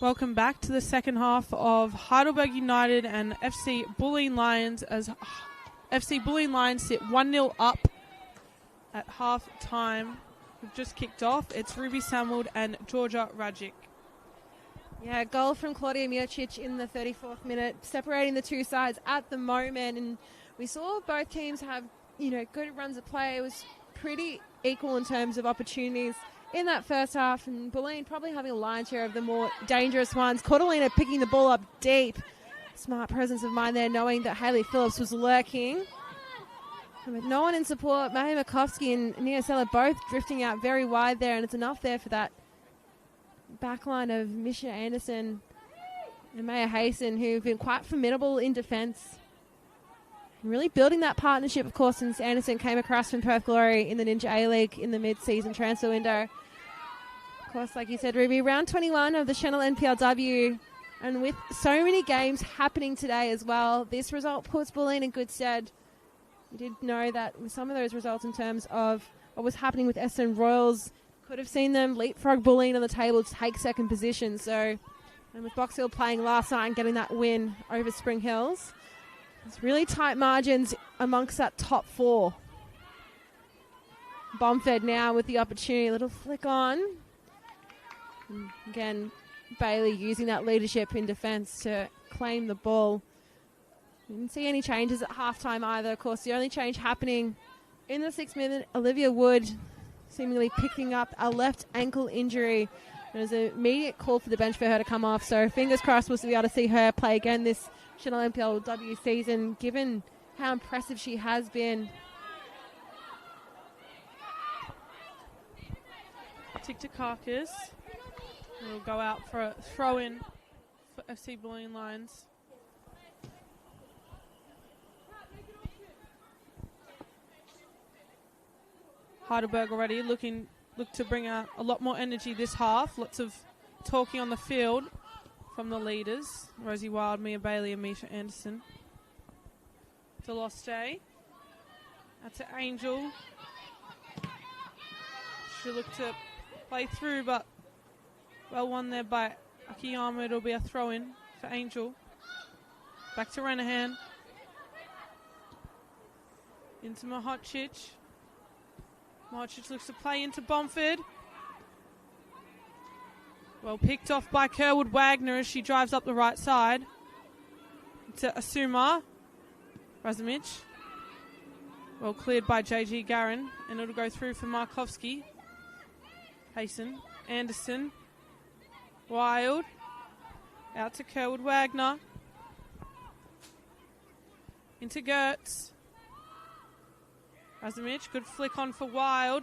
Welcome back to the second half of Heidelberg United and FC Bulleen Lions, as FC Bulleen Lions sit 1-0 up at half time. We've just kicked off. It's Ruby Samwood and Georgia Rajic. Yeah, goal from Claudia Miocic in the 34th minute, separating the two sides at the moment. And we saw both teams have, good runs of play. It was pretty equal in terms of opportunities in that first half, and Bulleen probably having a lion's share of the more dangerous ones. Cordelina picking the ball up deep. Smart presence of mind there, knowing that Hayley Phillips was lurking. And with no one in support, Maya Makovsky and Nia Sella both drifting out very wide there, and it's enough there for that backline of Misha Anderson and Maya Hasten, who've been quite formidable in defence. Really building that partnership, of course, since Anderson came across from Perth Glory in the Ninja A-League in the mid-season transfer window. Of course, like you said, Ruby, round 21 of the Senol NPLW, and with so many games happening today as well, this result puts Bulleen in good stead. We did know that with some of those results in terms of what was happening with Essendon Royals, could have seen them leapfrog Bulleen on the table to take second position. So, and with Box Hill playing last night and getting that win over Spring Hills, it's really tight margins amongst that top four. Bomford now with the opportunity, a little flick on. And again, Bailey using that leadership in defence to claim the ball. Didn't see any changes at halftime either. Of course, the only change happening in the 6th minute, Olivia Wood seemingly picking up a left ankle injury. There was an immediate call for the bench for her to come off, so fingers crossed we'll be able to see her play again this Senol NPLW season, given how impressive she has been. Tiktakakis will go out for a throw-in for FC Bulleen Lions. Heidelberg already look to bring out a lot more energy this half. Lots of talking on the field from the leaders. Rosie Wild, Mia Bailey and Misha Anderson. Deloste. That's an Angel. She looked to play through, but well won there by Akiyama. It'll be a throw-in for Angel. Back to Renahan. Into Mahocic. Mahocic looks to play into Bomford. Well picked off by Kerwood Wagner as she drives up the right side. To Asuma. Razumich. Well cleared by JG Garin. And it'll go through for Markovsky. Hasten. Anderson. Wild. Out to Kerwood Wagner. Into Gertz. Razumich, good flick on for Wild.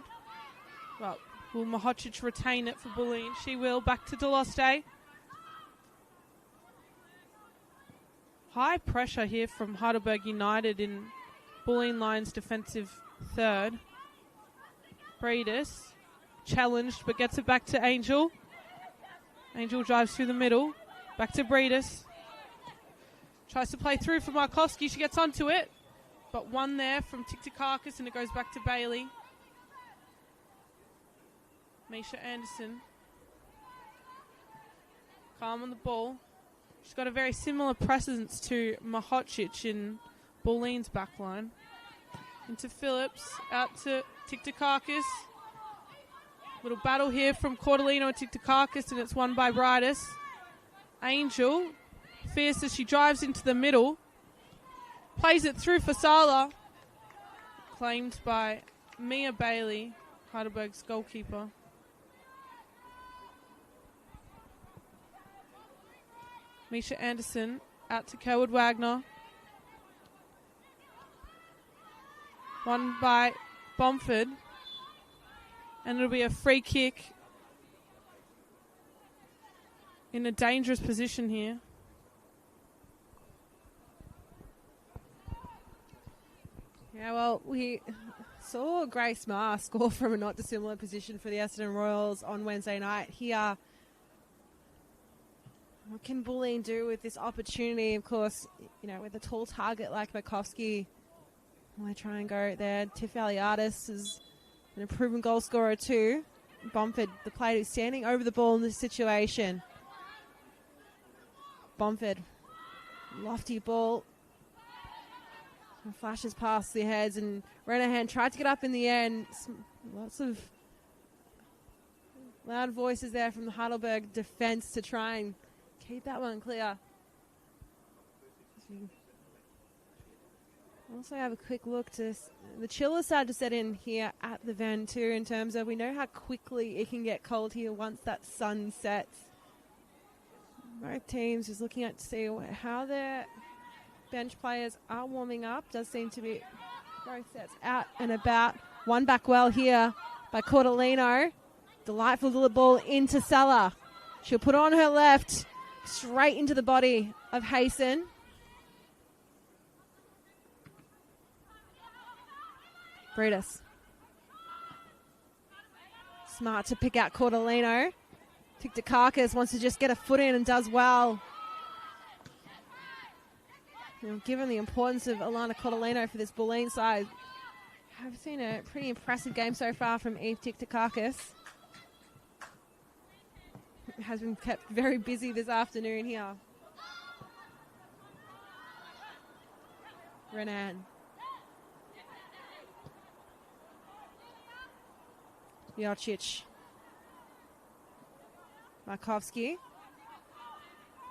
Well, will Mahocic retain it for Bulleen? She will. Back to Deloste. High pressure here from Heidelberg United in Bulleen Lions' defensive third. Breedis, challenged but gets it back to Angel. Angel drives through the middle. Back to Breedis. Tries to play through for Markovsky. She gets onto it. But one there from Tiktakakis, and it goes back to Bailey. Misha Anderson. Calm on the ball. She's got a very similar presence to Mahocic in Bulleen's backline. Into Phillips. Out to Tiktakakis. Little battle here from Cordelino and Tiktakakis, and it's won by Bridis. Angel. Fierce as she drives into the middle. Plays it through for Sala. Claimed by Mia Bailey, Heidelberg's goalkeeper. Misha Anderson out to Kerwood Wagner. Won by Bomford. And it'll be a free kick in a dangerous position here. Yeah, well, we saw Grace Marr score from a not dissimilar position for the Essendon Royals on Wednesday night. Here, what can Bulleen do with this opportunity? Of course, with a tall target like Makovsky, I try and go there. Tiff Aliadis is a proven goal scorer too. Bomford, the player who's standing over the ball in this situation. Bomford. Lofty ball. And flashes past their heads, and Renahan tried to get up in the air, and lots of loud voices there from the Heidelberg defence to try and keep that one clear. Also have a quick look to the chill is started to set in here at the Ven too, in terms of we know how quickly it can get cold here once that sun sets. Both teams just looking at to see how their bench players are warming up. Does seem to be both sets out and about. One back well here by Cordolino. Delightful little ball into Salah. She'll put it on her left, straight into the body of Hayson. Breedis. Smart to pick out Cordolino. Tiktakakis wants to just get a foot in and does well. You know, given the importance of Alana Cordolino for this Bulleen side, I've seen a pretty impressive game so far from Eve Tiktakakis. Has been kept very busy this afternoon here. Renan. Jocic. Markovsky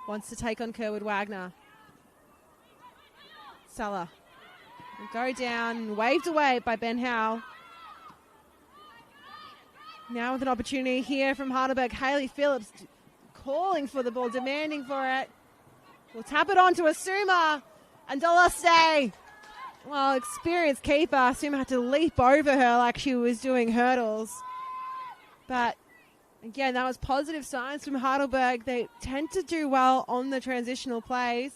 wants to take on Kerwood Wagner. Salah will go down, waved away by Ben Howe. Now with an opportunity here from Heidelberg, Hayley Phillips calling for the ball, demanding for it. We'll tap it on to Asuma and Doloste. Well, experienced keeper. Asuma had to leap over her like she was doing hurdles. But again, that was positive signs from Heidelberg. They tend to do well on the transitional plays.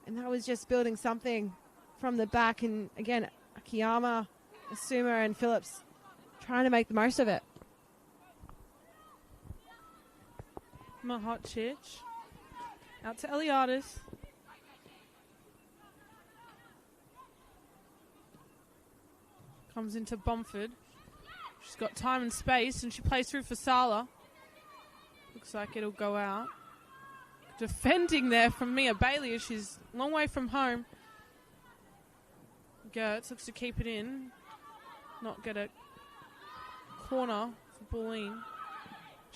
And that was just building something from the back. And again, Akiyama, Asuma, and Phillips trying to make the most of it. Mahocic. Out to Eliadis. Comes into Bomford. She's got time and space, and she plays through for Sala. Looks like it'll go out. Defending there from Mia Bailey as she's a long way from home. Gertz looks to keep it in. Not get a corner for Bulleen.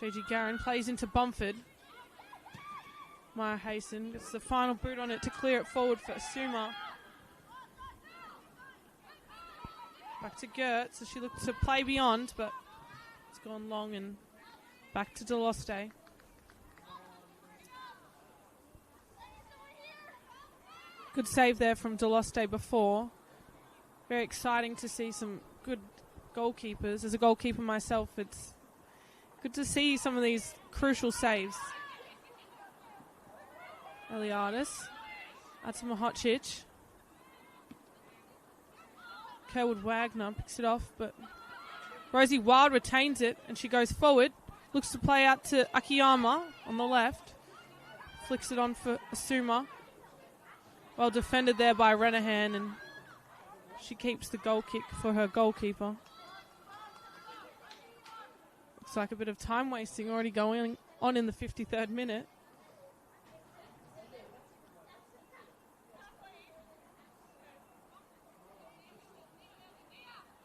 JG Garron plays into Bomford. Maya Hayson gets the final boot on it to clear it forward for Asuma. Back to Gertz as she looks to play beyond, but it's gone long, and back to Deloste. Good save there from Deloste before. Very exciting to see some good goalkeepers. As a goalkeeper myself, it's good to see some of these crucial saves. Eliadis. That's Mahocic. Kerwood Wagner picks it off, but Rosie Wild retains it, and she goes forward. Looks to play out to Akiyama on the left. Flicks it on for Asuma. Well defended there by Renahan, and she keeps the goal kick for her goalkeeper. Looks like a bit of time wasting already going on in the 53rd minute.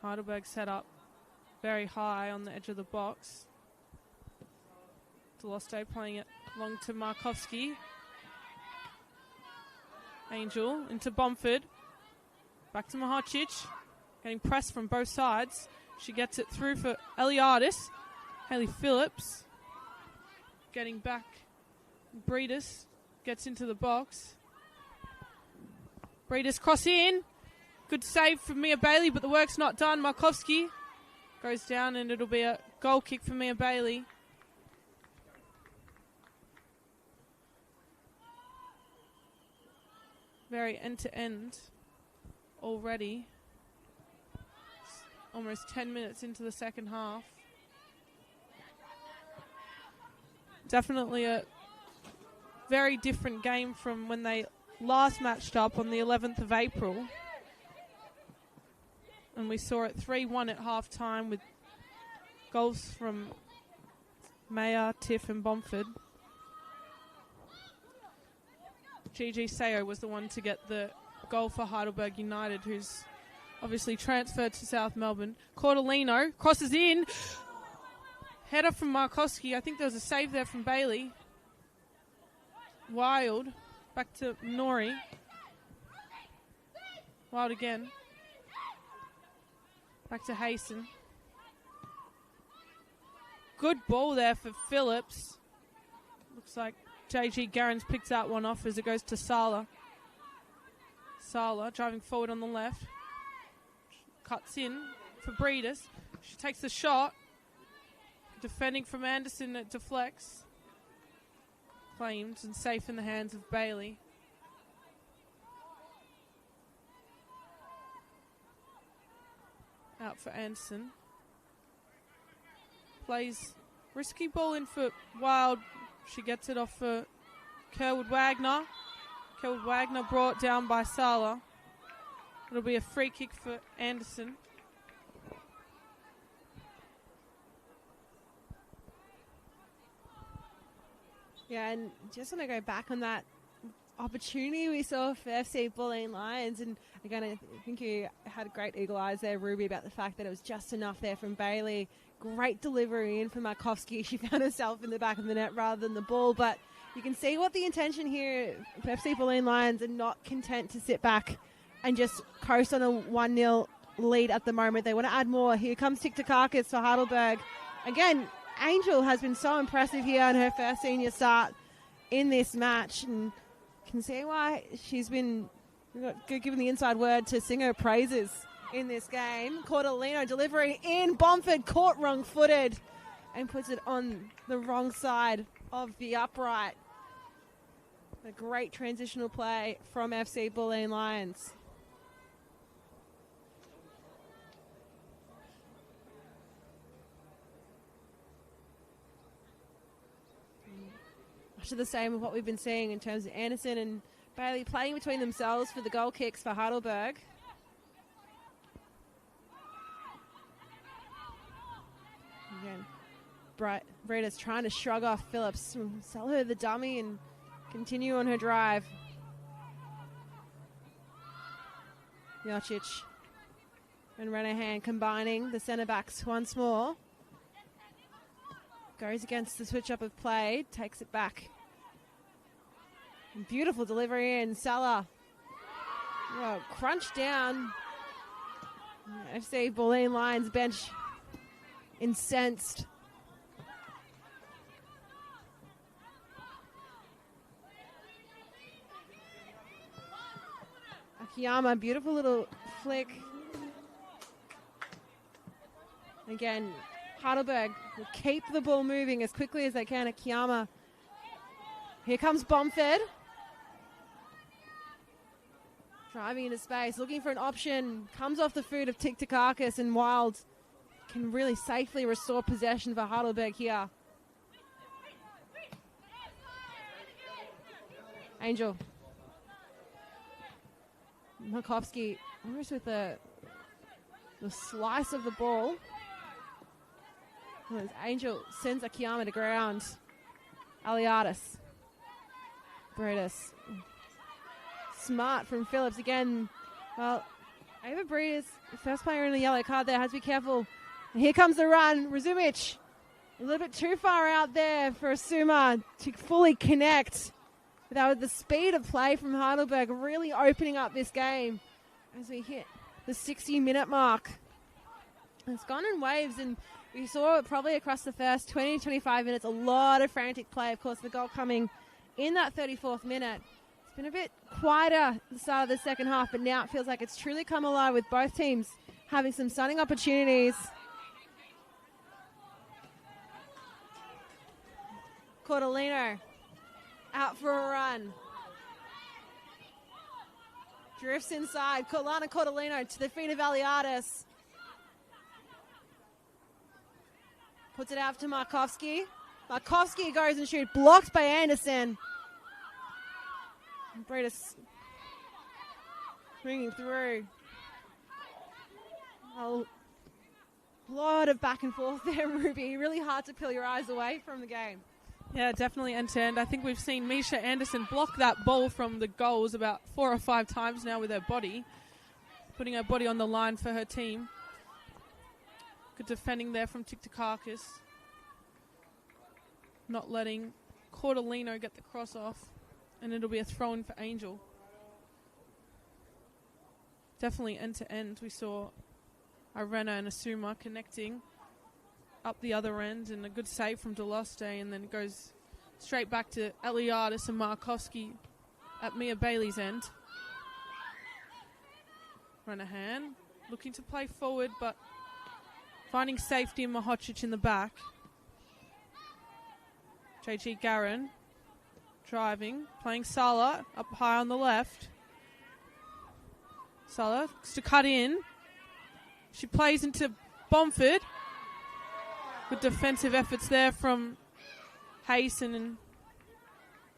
Heidelberg set up very high on the edge of the box. Deloste playing it long to Markovsky. Angel into Bomford. Back to Mahocic. Getting pressed from both sides. She gets it through for Eliadis. Hayley Phillips. Getting back. Breedis gets into the box. Breedis cross in. Good save from Mia Bailey, but the work's not done. Markovsky goes down, and it'll be a goal kick for Mia Bailey. Very end-to-end already. It's almost 10 minutes into the second half. Definitely a very different game from when they last matched up on the 11th of April. And we saw it 3-1 at half-time with goals from Mayer, Tiff and Bomford. Gigi Sayo was the one to get the goal for Heidelberg United, who's obviously transferred to South Melbourne. Cordolino crosses in. Header from Markowski. I think there was a save there from Bailey. Wild. Back to Nori. Wild again. Back to Hayson. Good ball there for Phillips. Looks like JG Garens picks that one off as it goes to Sala. Sala driving forward on the left. Cuts in for Breedis. She takes the shot. Defending from Anderson, it deflects. Claimed and safe in the hands of Bailey. Out for Anderson. Plays risky ball in for Wild. She gets it off for Kerwood Wagner. Kerwood Wagner brought down by Sala. It'll be a free kick for Anderson. Yeah, and just want to go back on that opportunity we saw for FC Bulleen Lions. And again, I think you had great eagle eyes there, Ruby, about the fact that it was just enough there from Bailey. Great delivery in from Markowski. She found herself in the back of the net rather than the ball. But you can see what the intention here for FC Bulleen Lions are not content to sit back and just coast on a 1-0 lead at the moment. They want to add more. Here comes Tiktakakis for Heidelberg. Again, Angel has been so impressive here in her first senior start in this match, and you can see why she's been given the inside word to sing her praises in this game. Cordolino delivery in. Bomford caught wrong-footed and puts it on the wrong side of the upright. A great transitional play from FC Bulleen Lions. Much of the same of what we've been seeing in terms of Anderson and Bailey playing between themselves for the goal kicks for Heidelberg. Again, Breda's trying to shrug off Phillips, sell her the dummy and continue on her drive. Jocic and Renahan combining the centre backs once more. Goes against the switch up of play, takes it back. And beautiful delivery in. Salah. Oh, crunch down. FC Bulleen Lions bench incensed. Akiyama, beautiful little flick. Again, Heidelberg will keep the ball moving as quickly as they can. Akiyama. Here comes Bomford. Driving into space, looking for an option. Comes off the foot of Tiktakakis, and Wild can really safely restore possession for Heidelberg here. Angel. Markowski almost with the slice of the ball. As Angel sends Akiyama to ground. Aliadis. Bredas. Smart from Phillips again. Well, Ava Bredas, first player in the yellow card there, has to be careful. And here comes the run. Razumic, a little bit too far out there for Asuma to fully connect. But that was the speed of play from Heidelberg really opening up this game as we hit the 60-minute mark. It's gone in waves, and we saw it probably across the first 20 to 25 minutes. A lot of frantic play. Of course, the goal coming in that 34th minute. It's been a bit quieter at the start of the second half, but now it feels like it's truly come alive with both teams having some stunning opportunities. Cordolino out for a run. Drifts inside. Lana Cordolino to the feet of Aliadis. Puts it out to Markowski. Markowski goes and shoots. Blocked by Anderson. Bredas swinging through. A lot of back and forth there, Ruby. Really hard to peel your eyes away from the game. Yeah, definitely end to end. I think we've seen Misha Anderson block that ball from the goals about 4 or 5 times now with her body, putting her body on the line for her team. Good defending there from Tiktakakis. Not letting Cordolino get the cross off, and it'll be a throw-in for Angel. Definitely end to end. We saw Irena and Asuma connecting up the other end, and a good save from Deloste, and then it goes straight back to Eliadis and Markowski at Mia Bailey's end. Renahan looking to play forward, but finding safety in Mahocic in the back. JG Garin driving, playing Sala up high on the left. Sala looks to cut in. She plays into Bomford. Good defensive efforts there from Hayson, and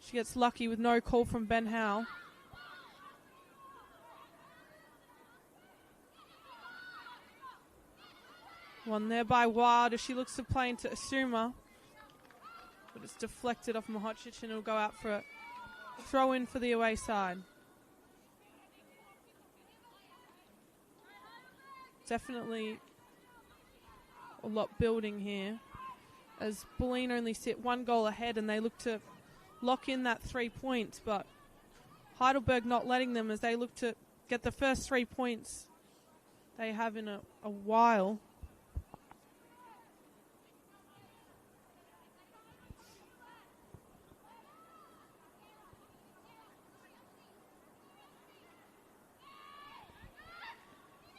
she gets lucky with no call from Ben Howe. One there by Wild as she looks to play into Asuma, but it's deflected off Mahocic, and it'll go out for a throw-in for the away side. Definitely a lot building here, as Bulleen only sit 1 goal ahead, and they look to lock in that 3 points, but Heidelberg not letting them as they look to get the first 3 points they have in a while.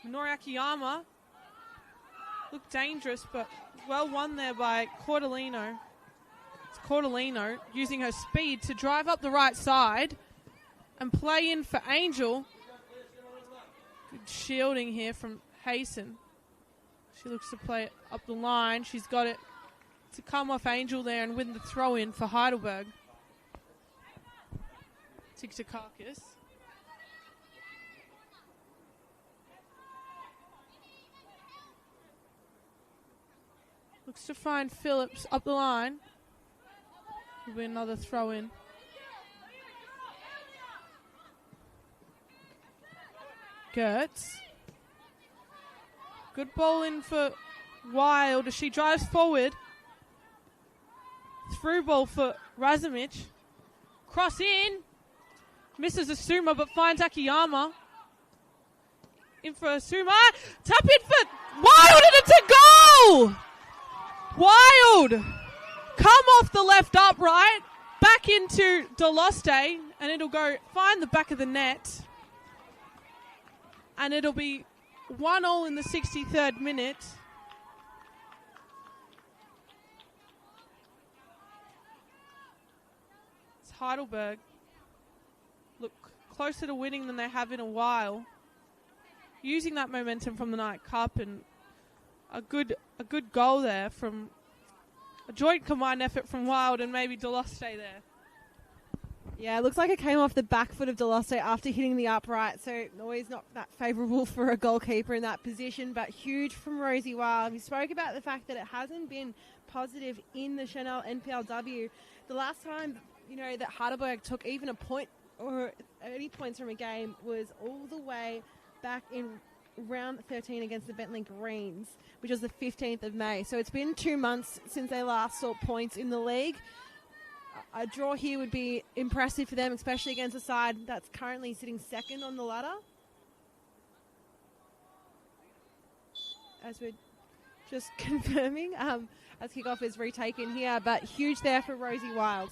Minori Akiyama looked dangerous, but well won there by Cordolino. It's Cordolino using her speed to drive up the right side and play in for Angel. Good shielding here from Hayson. She looks to play it up the line. She's got it to come off Angel there and win the throw-in for Heidelberg. Tiktakakis. Looks to find Phillips up the line. Will be another throw-in. Gertz. Good ball in for Wild as she drives forward. Through ball for Razumich. Cross in. Misses Asuma but finds Akiyama. In for Asuma. Tap in for Wild, and it's a goal! Wild! Come off the left upright, back into Deloste, and it'll go find the back of the net. And it'll be 1-1 in the 63rd minute. It's Heidelberg look closer to winning than they have in a while. Using that momentum from the Night Cup, and a good goal there from a joint combined effort from Wild and maybe Deloste there. Yeah, it looks like it came off the back foot of Deloste after hitting the upright, so always not that favourable for a goalkeeper in that position, but huge from Rosie Wild. We spoke about the fact that it hasn't been positive in the Senol NPLW. The last time, that Heidelberg took even a point or any points from a game was all the way back in round 13 against the Bentley Greens, which was the 15th of May. So it's been 2 months since they last saw points in the league. A draw here would be impressive for them, especially against a side that's currently sitting second on the ladder. As we're just confirming, as kickoff is retaken here, but huge there for Rosie Wild.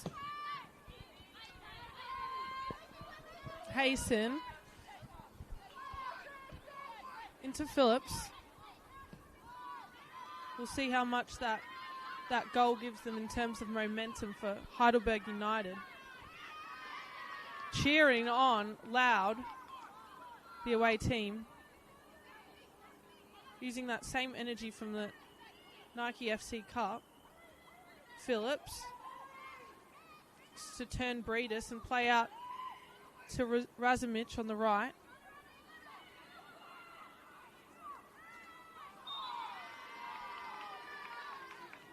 Hayson into Phillips. We'll see how much that goal gives them in terms of momentum for Heidelberg United. Cheering on loud, the away team. Using that same energy from the Nike FC Cup. Phillips to turn Breedis and play out to Razumich on the right.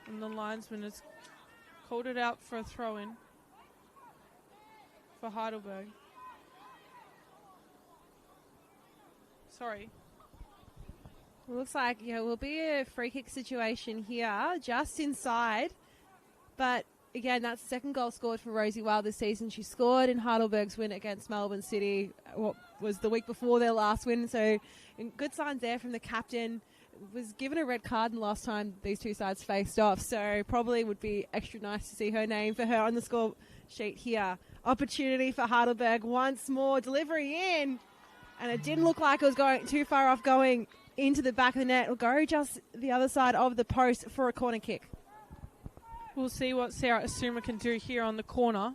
And the linesman has Called it out for a throw-in for Heidelberg. Sorry. Looks like will be a free kick situation here, just inside. But again, that's the second goal scored for Rosie Wild this season. She scored in Heidelberg's win against Melbourne City, what was the week before their last win. So good signs there from the captain. Was given a red card the last time these two sides faced off. So probably would be extra nice to see her name for her on the score sheet here. Opportunity for Heidelberg once more. Delivery in. And it didn't look like it was going too far off going into the back of the net. It'll go just the other side of the post for a corner kick. We'll see what Sarah Asuma can do here on the corner.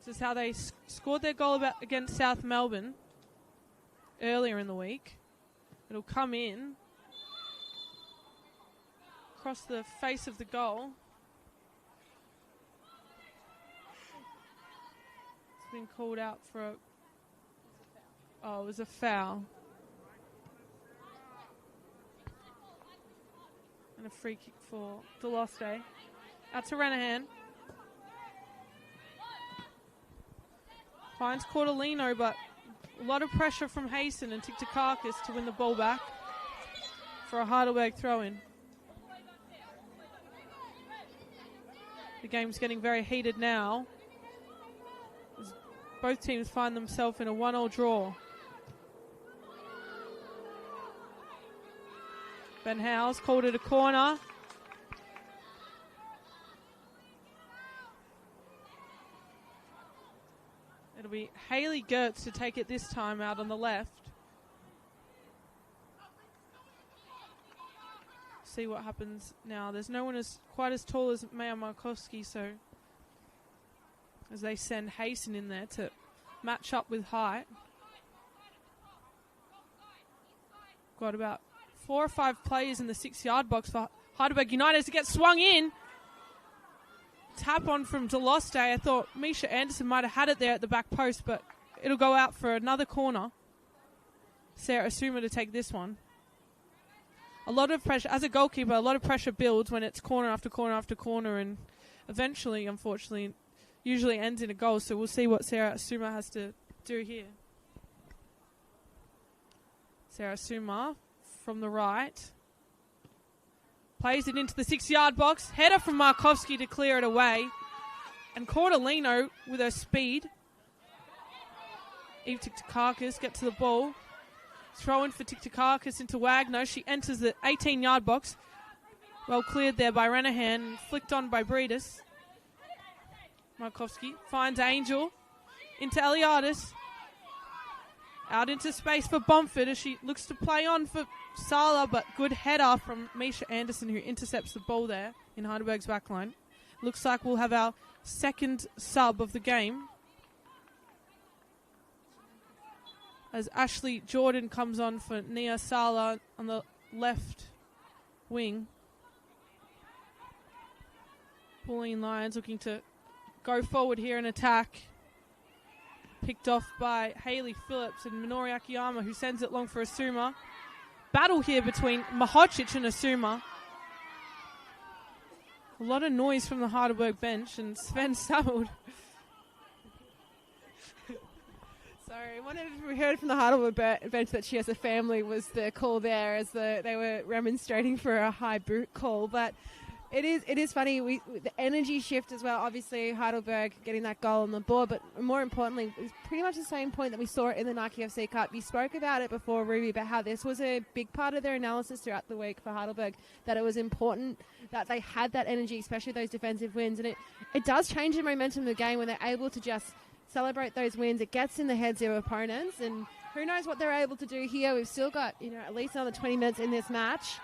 This is how they scored their goal against South Melbourne earlier in the week. It'll come in across the face of the goal. It's been called out for it was a foul. And a free kick for Deloste. Out to Renahan. Finds Cortolino, but a lot of pressure from Hayson and Tiktakakis to win the ball back for a Heidelberg throw-in. The game's getting very heated now, as both teams find themselves in a 1-1 draw. Ben Howes called it a corner. It'll be Hayley Gertz to take it this time out on the left. See what happens now. There's no one quite as tall as Maya Markowski, so as they send Hayson in there to match up with height. Got about 4 or 5 players in the 6-yard box for Heidelberg United as it gets swung in. Tap on from Deloste. I thought Misha Anderson might have had it there at the back post, but it'll go out for another corner. Sarah Asuma to take this one. A lot of pressure, as a goalkeeper, a lot of pressure builds when it's corner after corner after corner, and eventually, unfortunately, usually ends in a goal. So we'll see what Sarah Asuma has to do here. Sarah Asuma from the right. Plays it into the 6-yard box. Header from Markowski to clear it away. And Cortolino with her speed. Eve Tiktakakis get to the ball. Throw in for Tiktakakis into Wagner. She enters the 18-yard box. Well cleared there by Renahan. Flicked on by Breedis. Markowski finds Angel. Into Eliadis. Out into space for Bomford as she looks to play on for Sala, but good header from Misha Anderson, who intercepts the ball there in Heidelberg's backline. Looks like we'll have our second sub of the game, as Ashley Jordan comes on for Nia Sala on the left wing. Bulleen Lions looking to go forward here and attack. Picked off by Hayley Phillips and Minori Akiyama, who sends it long for Asuma. Battle here between Mahocic and Asuma. A lot of noise from the Heidelberg bench, and Sven stumbled. Sorry, we heard from the Heidelberg bench that she has a family was the call there, as they were remonstrating for a high boot call. But it is funny, the energy shift as well. Obviously, Heidelberg getting that goal on the board, but more importantly, it's pretty much the same point that we saw in the Nike FC Cup. You spoke about it before, Ruby, about how this was a big part of their analysis throughout the week for Heidelberg, that it was important that they had that energy, especially those defensive wins. And it does change the momentum of the game when they're able to just celebrate those wins. It gets in the heads of opponents, and who knows what they're able to do here. We've still got at least another 20 minutes in this match.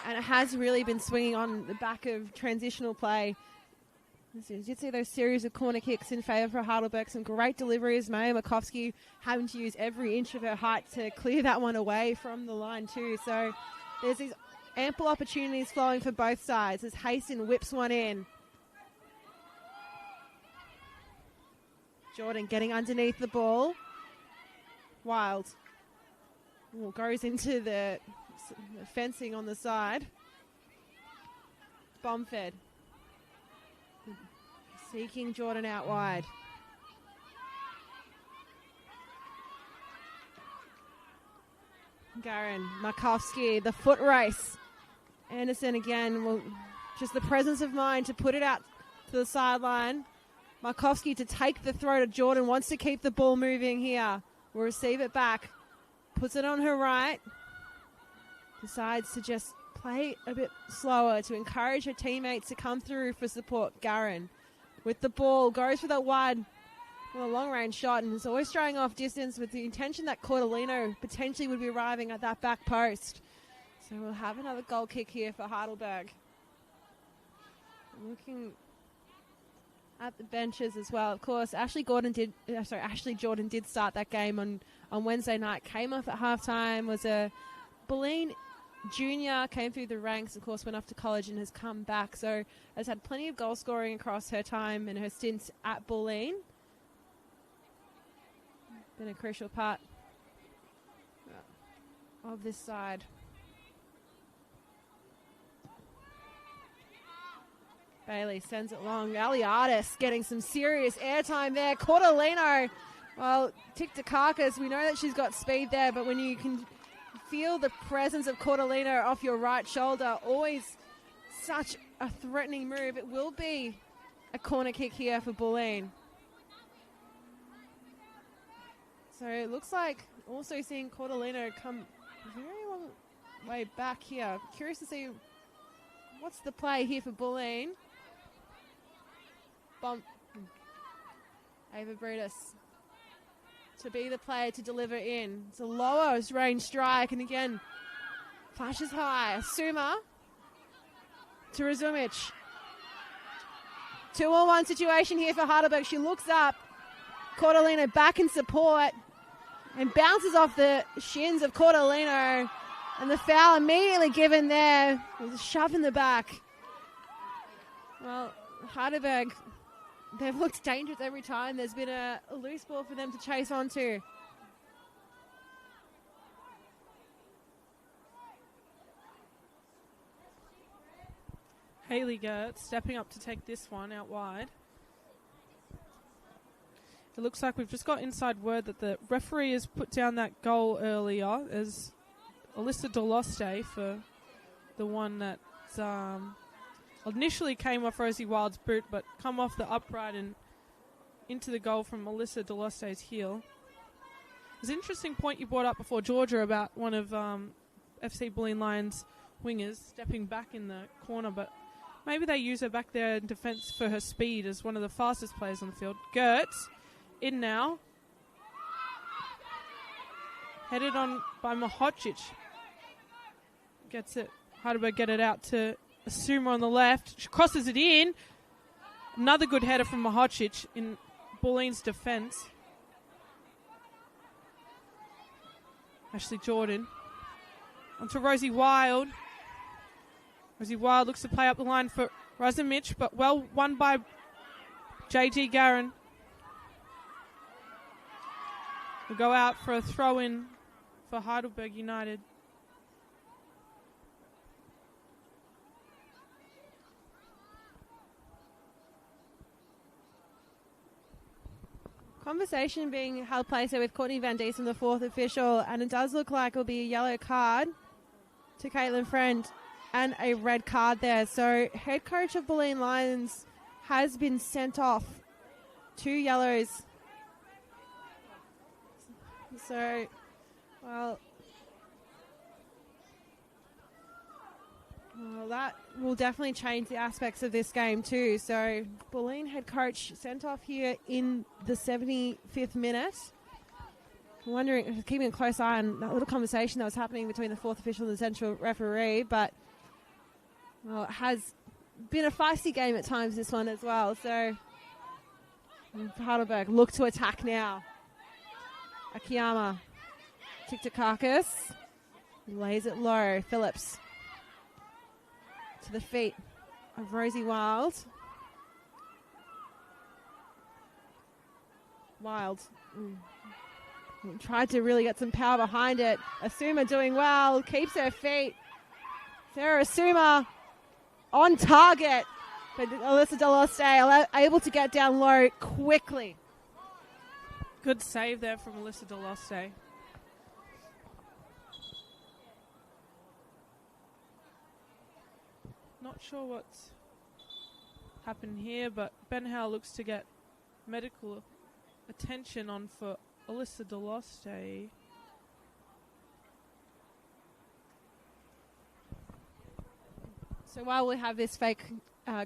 And it has really been swinging on the back of transitional play. You did see those series of corner kicks in favour for Heidelberg. Some great deliveries. Maya Markowski having to use every inch of her height to clear that one away from the line too. So there's these ample opportunities flowing for both sides as Hayson whips one in. Jordan getting underneath the ball. Wild. Goes into the fencing on the side. Bomford Seeking Jordan out wide. Garin, Markovsky, the foot race. Anderson again, will just the presence of mind to put it out to the sideline. Markovsky to take the throw to Jordan, wants to keep the ball moving here. Will receive it back, puts it on her right. Decides to just play a bit slower to encourage her teammates to come through for support. Garin with the ball, goes for that wide, well, long-range shot, and is always trying off distance with the intention that Cordelino potentially would be arriving at that back post. So we'll have another goal kick here for Heidelberg. Looking at the benches as well. Of course, Ashley Jordan did start that game on Wednesday night. Came off at halftime, was a Bulleen junior, came through the ranks, of course, went off to college and has come back. So has had plenty of goal scoring across her time and her stints at Bulleen. Been a crucial part of this side. Bailey sends it long. Aliadis getting some serious airtime there. Cordelino, well, Tiktakakis, we know that she's got speed there, but when you can feel the presence of Cordelino off your right shoulder, always such a threatening move. It will be a corner kick here for Bulleen. So it looks like also seeing Cordelino come a very long way back here. Curious to see what's the play here for Bulleen. Bump. Ava Brutus to be the player to deliver in. It's a lower range strike, and again, flashes high. Suma to Razumic. 2-on-1 situation here for Heidelberg. She looks up. Cordelino back in support and bounces off the shins of Cordelino. And the foul immediately given there was a shove in the back. Well, Heidelberg, they've looked dangerous every time. There's been a loose ball for them to chase onto. Hayley Gert stepping up to take this one out wide. It looks like we've just got inside word that the referee has put down that goal earlier as Alyssa Doloste for the one that initially came off Rosie Wild's boot, but come off the upright and into the goal from Alyssa Doloste's heel. There's an interesting point you brought up before, Georgia, about one of FC Bulleen Lions wingers stepping back in the corner, but maybe they use her back there in defence for her speed as one of the fastest players on the field. Gertz in now. Headed on by Mahocic. Gets it. Heidelberg get it out to Asuma on the left. She crosses it in. Another good header from Mahocic in Bulleen's defence. Ashley Jordan. Onto Rosie Wild. Rosie Wild looks to play up the line for Razumic, but well won by JG Garin. Will go out for a throw-in for Heidelberg United. Conversation being held place there with Courtney Van Diesen, the fourth official, and it does look like it'll be a yellow card to Caitlin Friend and a red card there. So head coach of Bulleen Lions has been sent off. 2 yellows. So, well, that will definitely change the aspects of this game too. So Bulleen head coach sent off here in the 75th minute. I'm wondering, keeping a close eye on that little conversation that was happening between the fourth official and the central referee, but well, it has been a feisty game at times, this one as well. So Heidelberg look to attack now. Akiyama, Tiktakakis, lays it low. Phillips to the feet of Rosie Wild. Wild tried to really get some power behind it. Asuma doing well, keeps her feet. Sarah Asuma on target. But Alyssa Deloste able to get down low quickly. Good save there from Alyssa Deloste. Not sure what's happened here, but Ben Howe looks to get medical attention on for Alyssa Deloste. So while we have this fake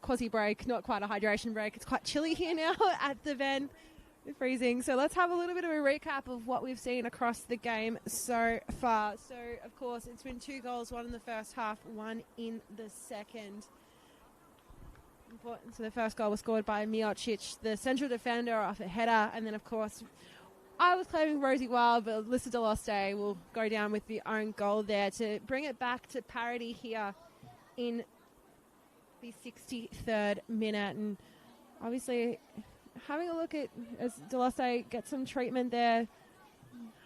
quasi break, not quite a hydration break, it's quite chilly here now at the Ven. It's freezing. So let's have a little bit of a recap of what we've seen across the game so far. So, of course, it's been 2 goals, 1 in the first half, 1 in the second. So the first goal was scored by Miocic, the central defender, off a header. And then, of course, I was claiming Rosie Wild, but Alyssa Deloste will go down with the own goal there to bring it back to parity here in the 63rd minute. And obviously, having a look at as Deloste gets some treatment there,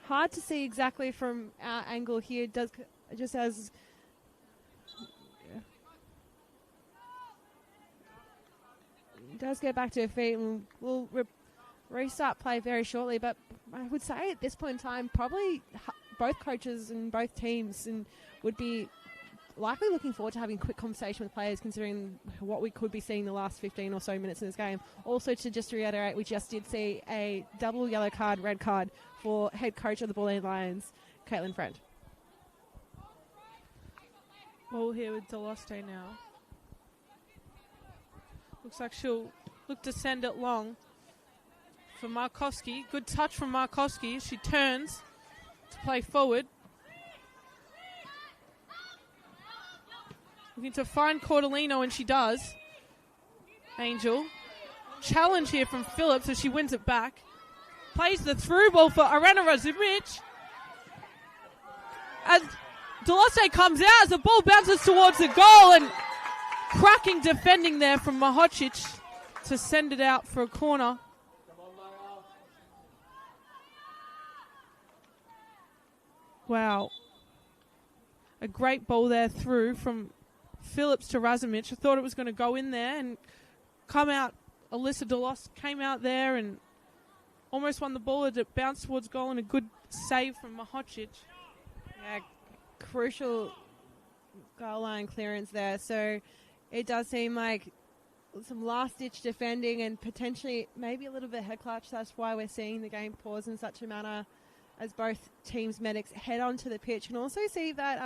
hard to see exactly from our angle here. Does just as does get back to her feet, and we'll restart play very shortly. But I would say at this point in time, probably both coaches and both teams and would be likely looking forward to having a quick conversation with players, considering what we could be seeing the last 15 or so minutes in this game. Also, to just reiterate, we just did see a double yellow card, red card for head coach of the Bulleen Lions, Caitlin Friend. Ball here with Deloste now. Looks like she'll look to send it long for Markowski. Good touch from Markowski. She turns to play forward. Looking to find Cordolino, and she does. Angel. Challenge here from Phillips as she wins it back. Plays the through ball for Arena Razumich. As Deloste comes out, as the ball bounces towards the goal, and cracking defending there from Mahocic to send it out for a corner. Wow. A great ball there through from Phillips to Razumich. I thought it was going to go in there and come out. Alyssa Deloste came out there and almost won the ball as it bounced towards goal, and a good save from Mahocic. Yeah, crucial goal line clearance there. So it does seem like some last-ditch defending and potentially maybe a little bit of head clutch. That's why we're seeing the game pause in such a manner as both teams' medics head onto the pitch. And also see that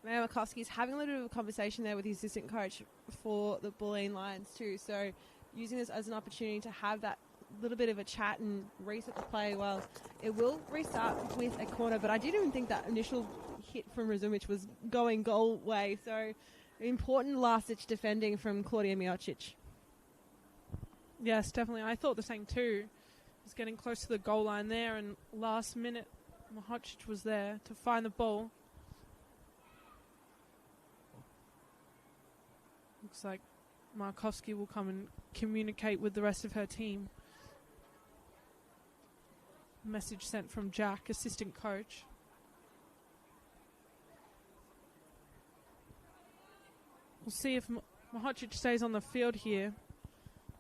Mayor Markowski's having a little bit of a conversation there with his assistant coach for the Bulleen Lions too. So using this as an opportunity to have that little bit of a chat and reset the play. Well, it will restart with a corner, but I didn't even think that initial hit from Razumich was going goal way. So important last-ditch defending from Claudia Miocic. Yes, definitely. I thought the same too. Was getting close to the goal line there, and last minute Mahocic was there to find the ball. Looks like Markowski will come and communicate with the rest of her team. Message sent from Jack, assistant coach. We'll see if Mahocic stays on the field here.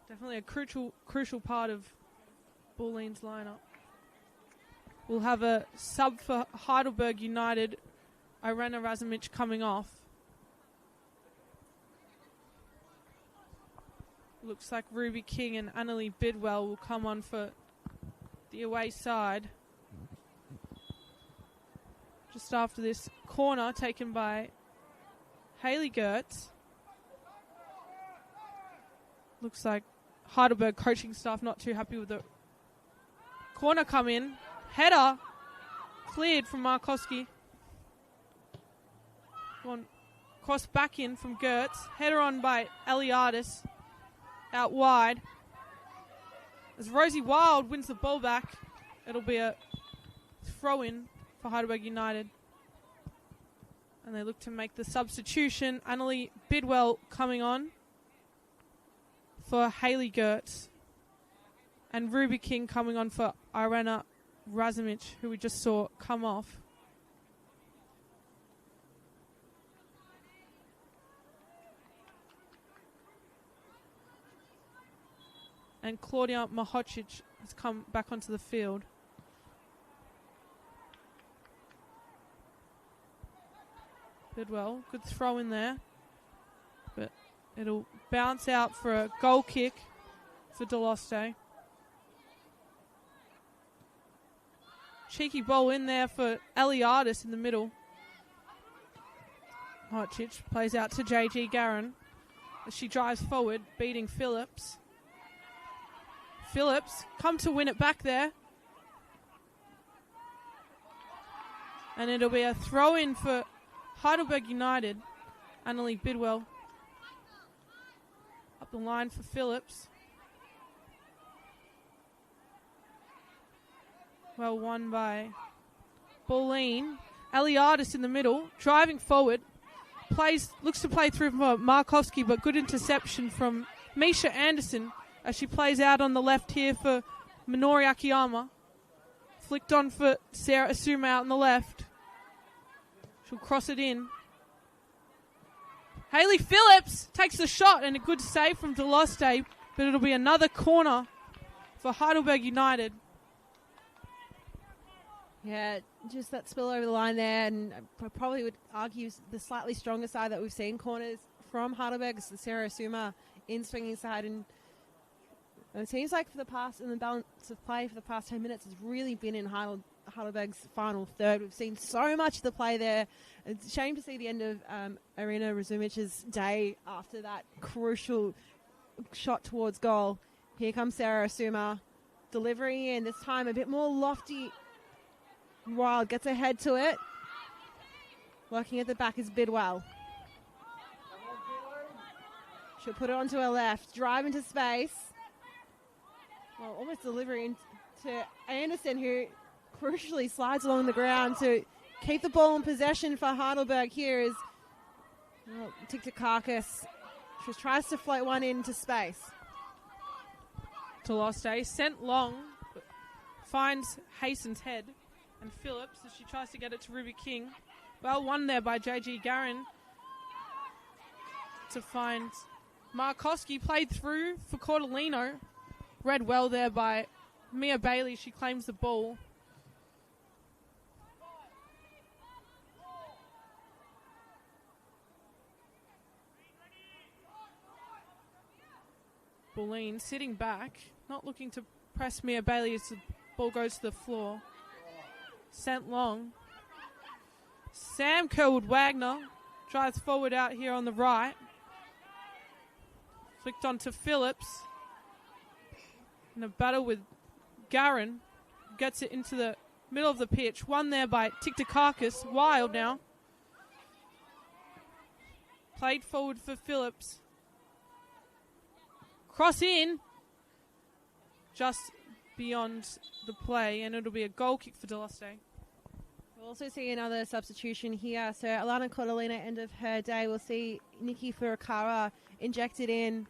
Definitely a crucial part of Bulleen's lineup. We'll have a sub for Heidelberg United, Irena Razumich, coming off. Looks like Ruby King and Annalie Bidwell will come on for the away side. Just after this corner taken by Hayley Gertz. Looks like Heidelberg coaching staff not too happy with the corner come in. Header cleared from Markowski. Gone cross back in from Gertz. Header on by Eliadis. Out wide. As Rosie Wild wins the ball back, it'll be a throw-in for Heidelberg United. And they look to make the substitution. Annalie Bidwell coming on for Hayley Gertz. And Ruby King coming on for Irena Razumich, who we just saw come off. And Claudia Mahocic has come back onto the field. Bidwell, good throw in there. But it'll bounce out for a goal kick for Deloste. Cheeky ball in there for Eliadis in the middle. Mahocic plays out to JG Garin as she drives forward, beating Phillips. Phillips come to win it back there. And it'll be a throw-in for Heidelberg United. Annalie Bidwell up the line for Phillips. Well won by Bulleen. Eliadis in the middle, driving forward. Looks to play through for Markovsky, but good interception from Misha Anderson as she plays out on the left here for Minori Akiyama. Flicked on for Sarah Asuma out on the left. She'll cross it in. Hayley Phillips takes the shot and a good save from Deloste, but it'll be another corner for Heidelberg United. Yeah, just that spill over the line there, and I probably would argue the slightly stronger side that we've seen corners from Heidelberg is the Sarah Asuma in swinging side, and it seems like for the past, and the balance of play for the past 10 minutes has really been in Heidelberg's final third. We've seen so much of the play there. It's a shame to see the end of Irina Razumic's day after that crucial shot towards goal. Here comes Sarah Asuma, delivering in, this time a bit more lofty. Wild gets ahead to it. Working at the back is Bidwell. She'll put it onto her left. Drive into space. Well, almost delivering to Anderson, who crucially slides along the ground to keep the ball in possession for Heidelberg. Here is Tiktakakis. She tries to float one into space. Deloste sent long, finds Hason's head. And Phillips as she tries to get it to Ruby King. Well won there by JG Garin to find Markowski. Played through for Cordolino. Read well there by Mia Bailey. She claims the ball. Bulleen sitting back, not looking to press Mia Bailey as the ball goes to the floor. Sent long. Sam Kerwood-Wagner drives forward out here on the right. Flicked on to Phillips. In a battle with Garin. Gets it into the middle of the pitch. Won there by Tiktakakis. Wild now. Played forward for Phillips. Cross in. Just beyond the play, and it'll be a goal kick for Deloste. We'll also see another substitution here. So Alana Cordolina, end of her day. We'll see Nikki Furukawa injected in,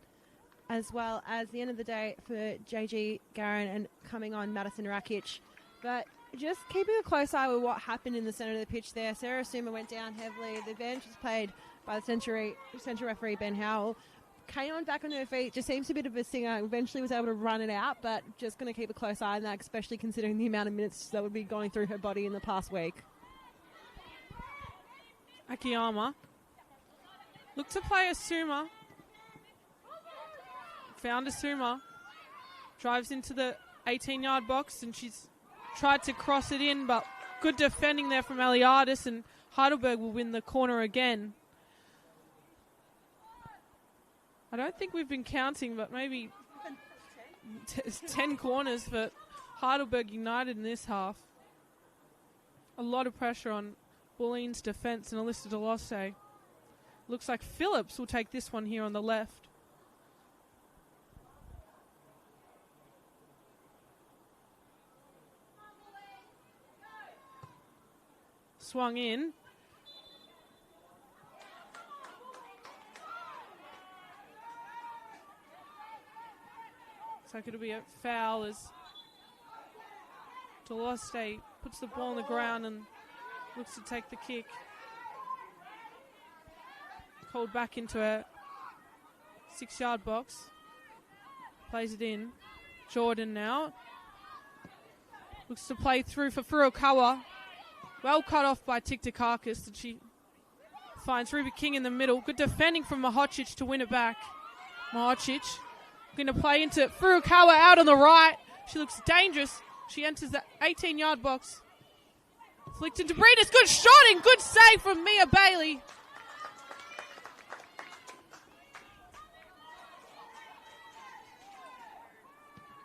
as well as the end of the day for JG Garin and coming on Madison Rakic. But just keeping a close eye with what happened in the centre of the pitch there. Sarah Suma went down heavily. The bench was played by the centre referee Ben Howell. Came on back on her feet, just seems a bit of a singer. Eventually was able to run it out, but just going to keep a close eye on that, especially considering the amount of minutes that would be going through her body in the past week. Akiyama. Look to play Asuma. Found Asuma. Drives into the 18-yard box, and she's tried to cross it in, but good defending there from Eliadis, and Heidelberg will win the corner again. I don't think we've been counting, but maybe 10 corners for Heidelberg United in this half. A lot of pressure on Bulleen's defence and Alyssa Deloste. Looks like Phillips will take this one here on the left. Swung in. Looks like it'll be a foul as Deloste puts the ball on the ground and looks to take the kick. Called back into a 6-yard box. Plays it in. Jordan now. Looks to play through for Furukawa. Well cut off by Tiktakakis. And she finds Ruby King in the middle. Good defending from Mahocic to win it back. Mahocic going to play into Furukawa out on the right. She looks dangerous. She enters the 18-yard box. Flicked into Breeders. Good shot and good save from Mia Bailey.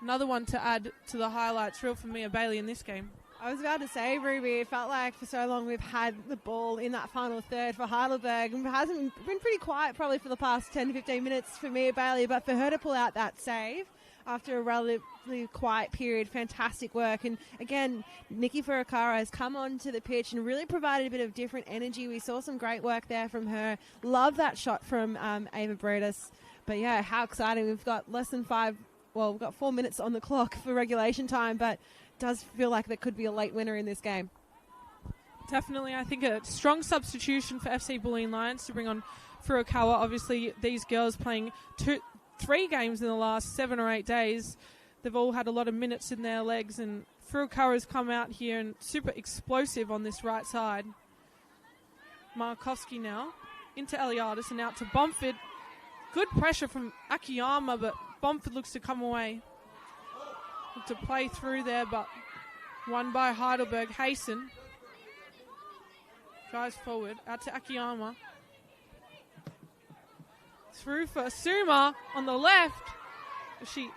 Another one to add to the highlights reel for Mia Bailey in this game. I was about to say, Ruby, it felt like for so long we've had the ball in that final third for Heidelberg. And it hasn't been pretty quiet probably for the past 10 to 15 minutes for Mia Bailey, but for her to pull out that save after a relatively quiet period, fantastic work. And again, Nikki Furukawa has come onto the pitch and really provided a bit of different energy. We saw some great work there from her. Love that shot from Ava Breedis. But yeah, how exciting. We've got we've got 4 minutes on the clock for regulation time, but does feel like there could be a late winner in this game. Definitely, I think a strong substitution for FC Bulleen Lions to bring on Furukawa. Obviously, these girls playing 3 games in the last 7 or 8 days. They've all had a lot of minutes in their legs, and Furukawa's come out here and super explosive on this right side. Markovsky now into Eliadis and out to Bomford. Good pressure from Akiyama, but Bomford looks to come away. Look to play through there, but won by Heidelberg. Hasten drives forward, out to Akiyama. Through for Suma on the left. She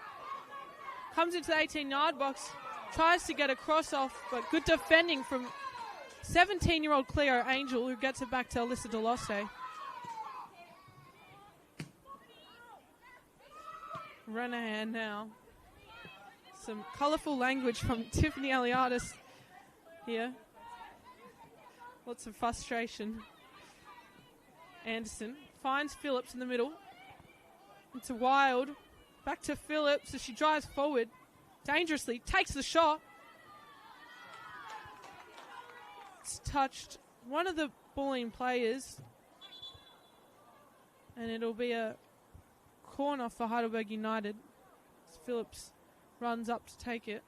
comes into the 18-yard box, tries to get a cross off, but good defending from 17-year-old Cleo Angel, who gets it back to Alyssa Deloste. Renahan now. Some colourful language from Tiffany Eliadis here. Lots of frustration. Anderson finds Phillips in the middle. It's a Wild. Back to Phillips as she drives forward. Dangerously. Takes the shot. It's touched one of the Bulleen players. And it'll be a corner for Heidelberg United. Phillips runs up to take it.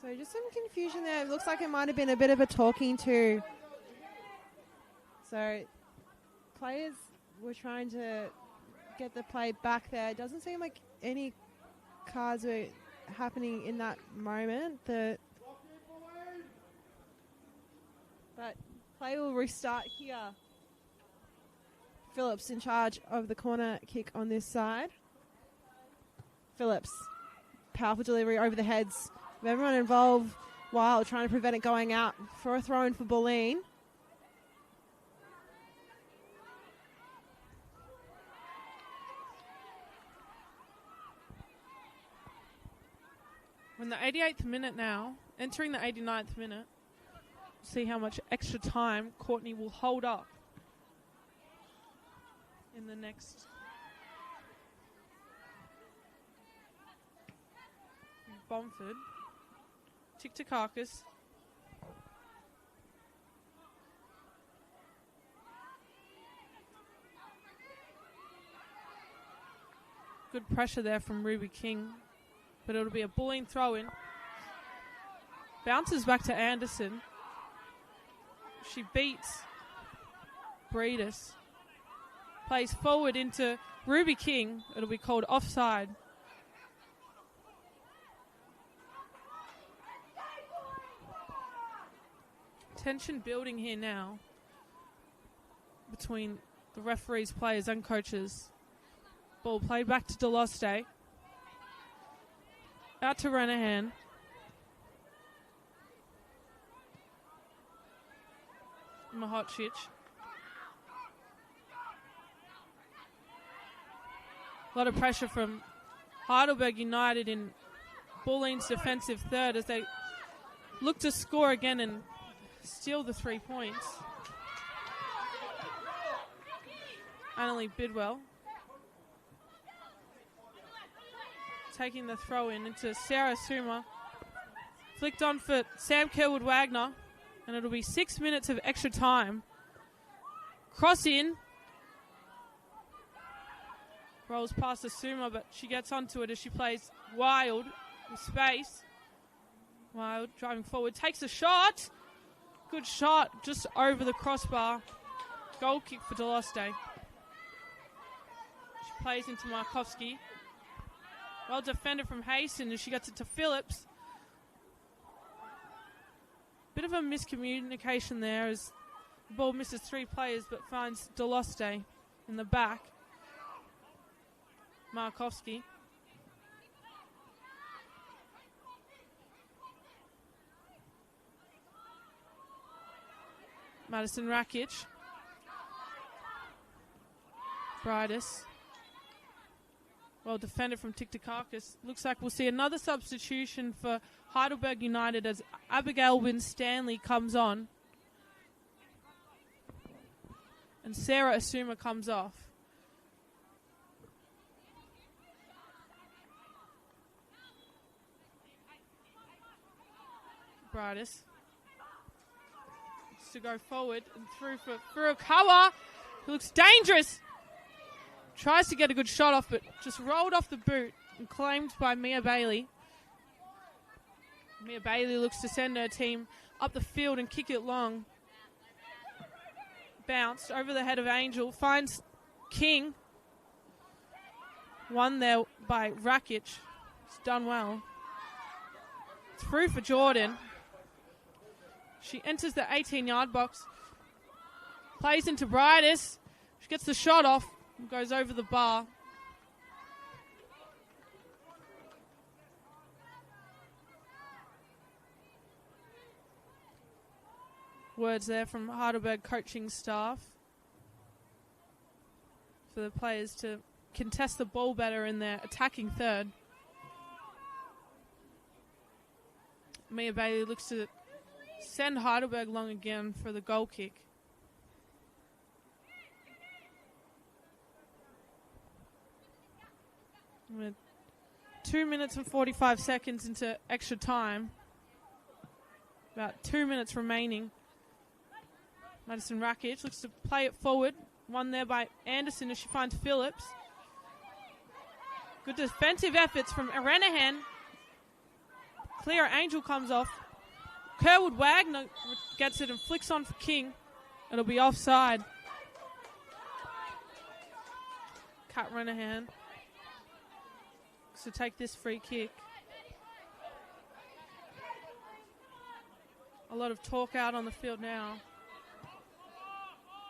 So just some confusion there. It looks like it might have been a bit of a talking to. So players were trying to get the play back there. It doesn't seem like any cards were happening in that moment. But play will restart here. Phillips in charge of the corner kick on this side. Phillips, powerful delivery over the heads of everyone involved. Wild trying to prevent it going out for a throw-in for Bulleen. We're in the 88th minute now, entering the 89th minute. See how much extra time Courtney will hold up in the next. Bomford. Tiktakakis. Good pressure there from Ruby King, but it'll be a Bulleen throw-in. Bounces back to Anderson. She beats Breedis. Plays forward into Ruby King. It'll be called offside. Tension building here now between the referees, players and coaches. Ball played back to Deloste. Out to Renahan. Mahocic. A lot of pressure from Heidelberg United in Bulleen's defensive third as they look to score again and steal the 3 points. Annalie Bidwell taking the throw into Sarah Suma. Flicked on for Sam Kerwood-Wagner, and it'll be 6 minutes of extra time. Cross in. Rolls past Asuma, but she gets onto it as she plays Wild with space. Wild driving forward, takes a shot. Good shot, just over the crossbar. Goal kick for Deloste. She plays into Markovsky. Well defended from Haston as she gets it to Phillips. Bit of a miscommunication there as the ball misses 3 players but finds Deloste in the back. Markovsky. Madison Rakic. Bridis. Well defended from Tiktakakis. Looks like we'll see another substitution for Heidelberg United as Abigail Winstanley comes on. And Sarah Asuma comes off. Bridis. To go forward and through for Furukawa, who looks dangerous. Tries to get a good shot off, but just rolled off the boot and claimed by Mia Bailey. Mia Bailey looks to send her team up the field and kick it long. Bounced over the head of Angel, finds King. Won there by Rakic. It's done well. Through for Jordan. She enters the 18-yard box. Plays into Bridis. She gets the shot off and goes over the bar. Words there from Heidelberg coaching staff for the players to contest the ball better in their attacking third. Mia Bailey looks to send Heidelberg long again for the goal kick. With 2 minutes and 45 seconds into extra time. About 2 minutes remaining. Madison Rakic looks to play it forward. Won there by Anderson as she finds Phillips. Good defensive efforts from Arenahan. Clear Angel comes off. Kerwood-Wagner gets it and flicks on for King. It'll be offside. Kat Renahan to take this free kick. A lot of talk out on the field now.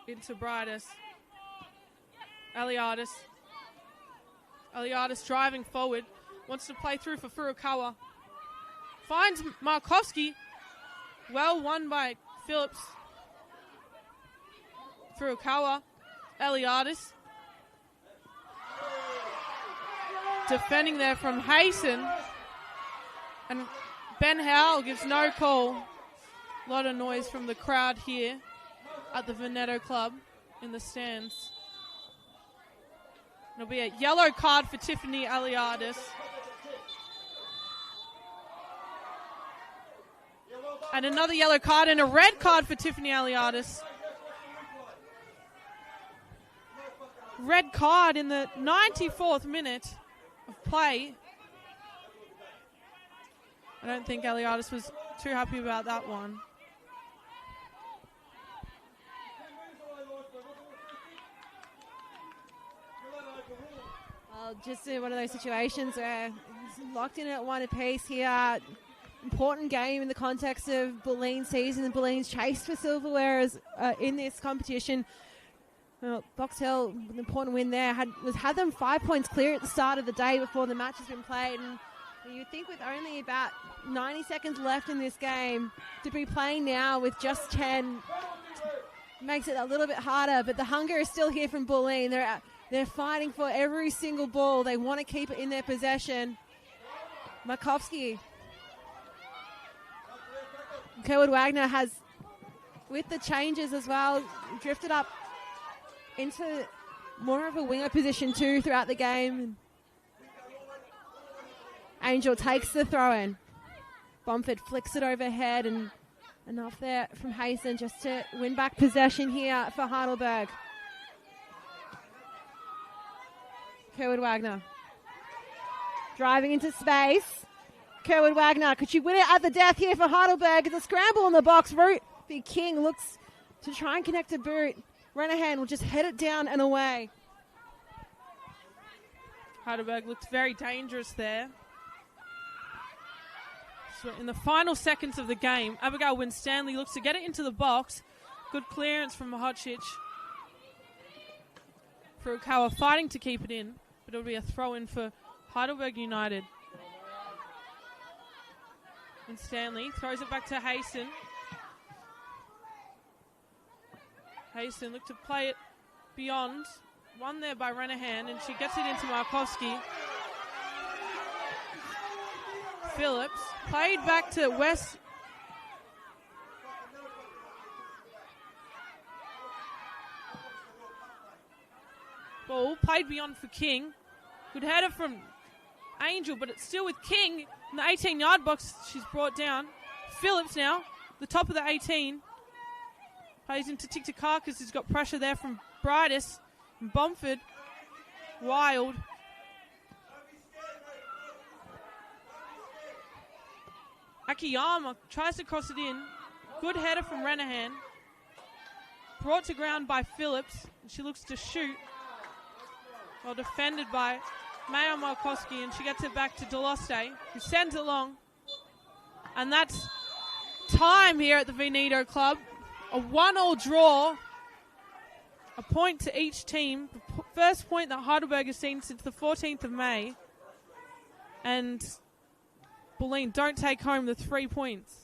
Into Bridis. Eliadis. Eliadis driving forward. Wants to play through for Furukawa. Finds Markovsky. Well won by Phillips. Furukawa. Eliadis. Defending there from Hayson. And Ben Howell gives no call. A lot of noise from the crowd here at the Veneto Club in the stands. It'll be a yellow card for Tiffany Eliadis. And another yellow card and a red card for Tiffany Eliadis. Red card in the 94th minute of play. I don't think Eliadis was too happy about that one. Just one of those situations where it's locked in at one apiece here. Important game in the context of Bulleen season and Bulleen's chase for silverware in this competition. Well, Box Hill, an important win there, had them 5 points clear at the start of the day before the match has been played. And you'd think with only about 90 seconds left in this game, to be playing now with just 10 makes it a little bit harder. But the hunger is still here from Bulleen. They're fighting for every single ball. They want to keep it in their possession. Markovsky. Kerwood Wagner has, with the changes as well, drifted up into more of a winger position too throughout the game. Angel takes the throw-in. Bomford flicks it overhead, and enough there from Hasten just to win back possession here for Heidelberg. Kerwood Wagner driving into space. Kerwood Wagner, could she win it at the death here for Heidelberg? It's a scramble in the box. Ruby King looks to try and connect a boot. Renahan will just head it down and away. Heidelberg looks very dangerous there. So in the final seconds of the game, Abigail Winstanley looks to get it into the box. Good clearance from Mahocic. Furukawa fighting to keep it in, but it'll be a throw-in for Heidelberg United. Winstanley throws it back to Hasten. Hasten looked to play it beyond. Won there by Renahan, and she gets it into Markovsky. Phillips played back to West. Ball played beyond for King. Good header from Angel, but it's still with King in the 18-yard box. She's brought down. Phillips now, the top of the 18. Plays into Tiktakakis, who's got pressure there from Brightus. And Bomford, Wild. Akiyama tries to cross it in. Good header from Renahan. Brought to ground by Phillips. And she looks to shoot. Well defended by Maya Markowski, and she gets it back to Deloste, who sends it long. And that's time here at the Veneto Club. A 1-1 draw. A point to each team. The first point that Heidelberg has seen since the 14th of May. And Bulleen don't take home the 3 points.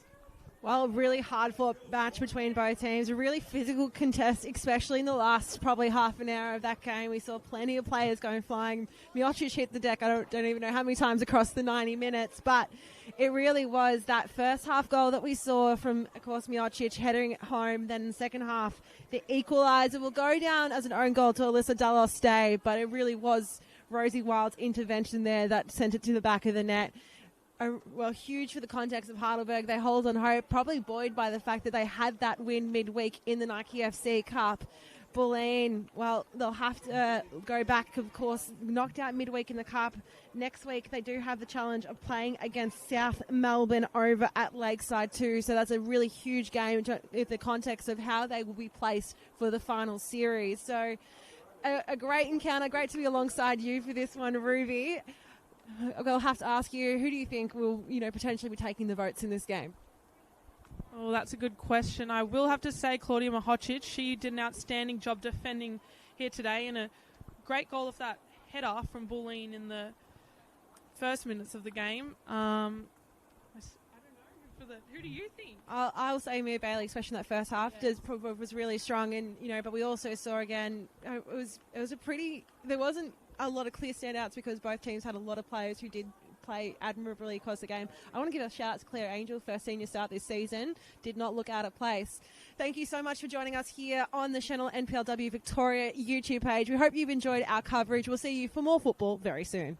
Well, really hard fought match between both teams. A really physical contest, especially in the last probably half an hour of that game. We saw plenty of players going flying. Miocic hit the deck, I don't even know how many times across the 90 minutes, but it really was that first half goal that we saw from, of course, Miocic heading it home. Then in the second half, the equaliser will go down as an own goal to Alyssa Deloste, but it really was Rosie Wild's intervention there that sent it to the back of the net. Well, huge for the context of Heidelberg. They hold on hope, probably buoyed by the fact that they had that win midweek in the Nike FC Cup. Bulleen, well, they'll have to go back, of course, knocked out midweek in the Cup. Next week, they do have the challenge of playing against South Melbourne over at Lakeside too. So that's a really huge game in the context of how they will be placed for the final series. So a great encounter. Great to be alongside you for this one, Ruby. I'll have to ask you, who do you think will, potentially be taking the votes in this game? Oh, that's a good question. I will have to say Claudia Mahocic. She did an outstanding job defending here today, and a great goal off that header from Bulleen in the first minutes of the game. I don't know. Who do you think? I'll say Mia Bailey, especially in that first half, was really strong, and but we also saw again it was a pretty. There wasn't a lot of clear standouts because both teams had a lot of players who did play admirably across the game. I want to give a shout out to Claire Angel, first senior start this season. Did not look out of place. Thank you so much for joining us here on the Senol NPLW Victoria YouTube page. We hope you've enjoyed our coverage. We'll see you for more football very soon.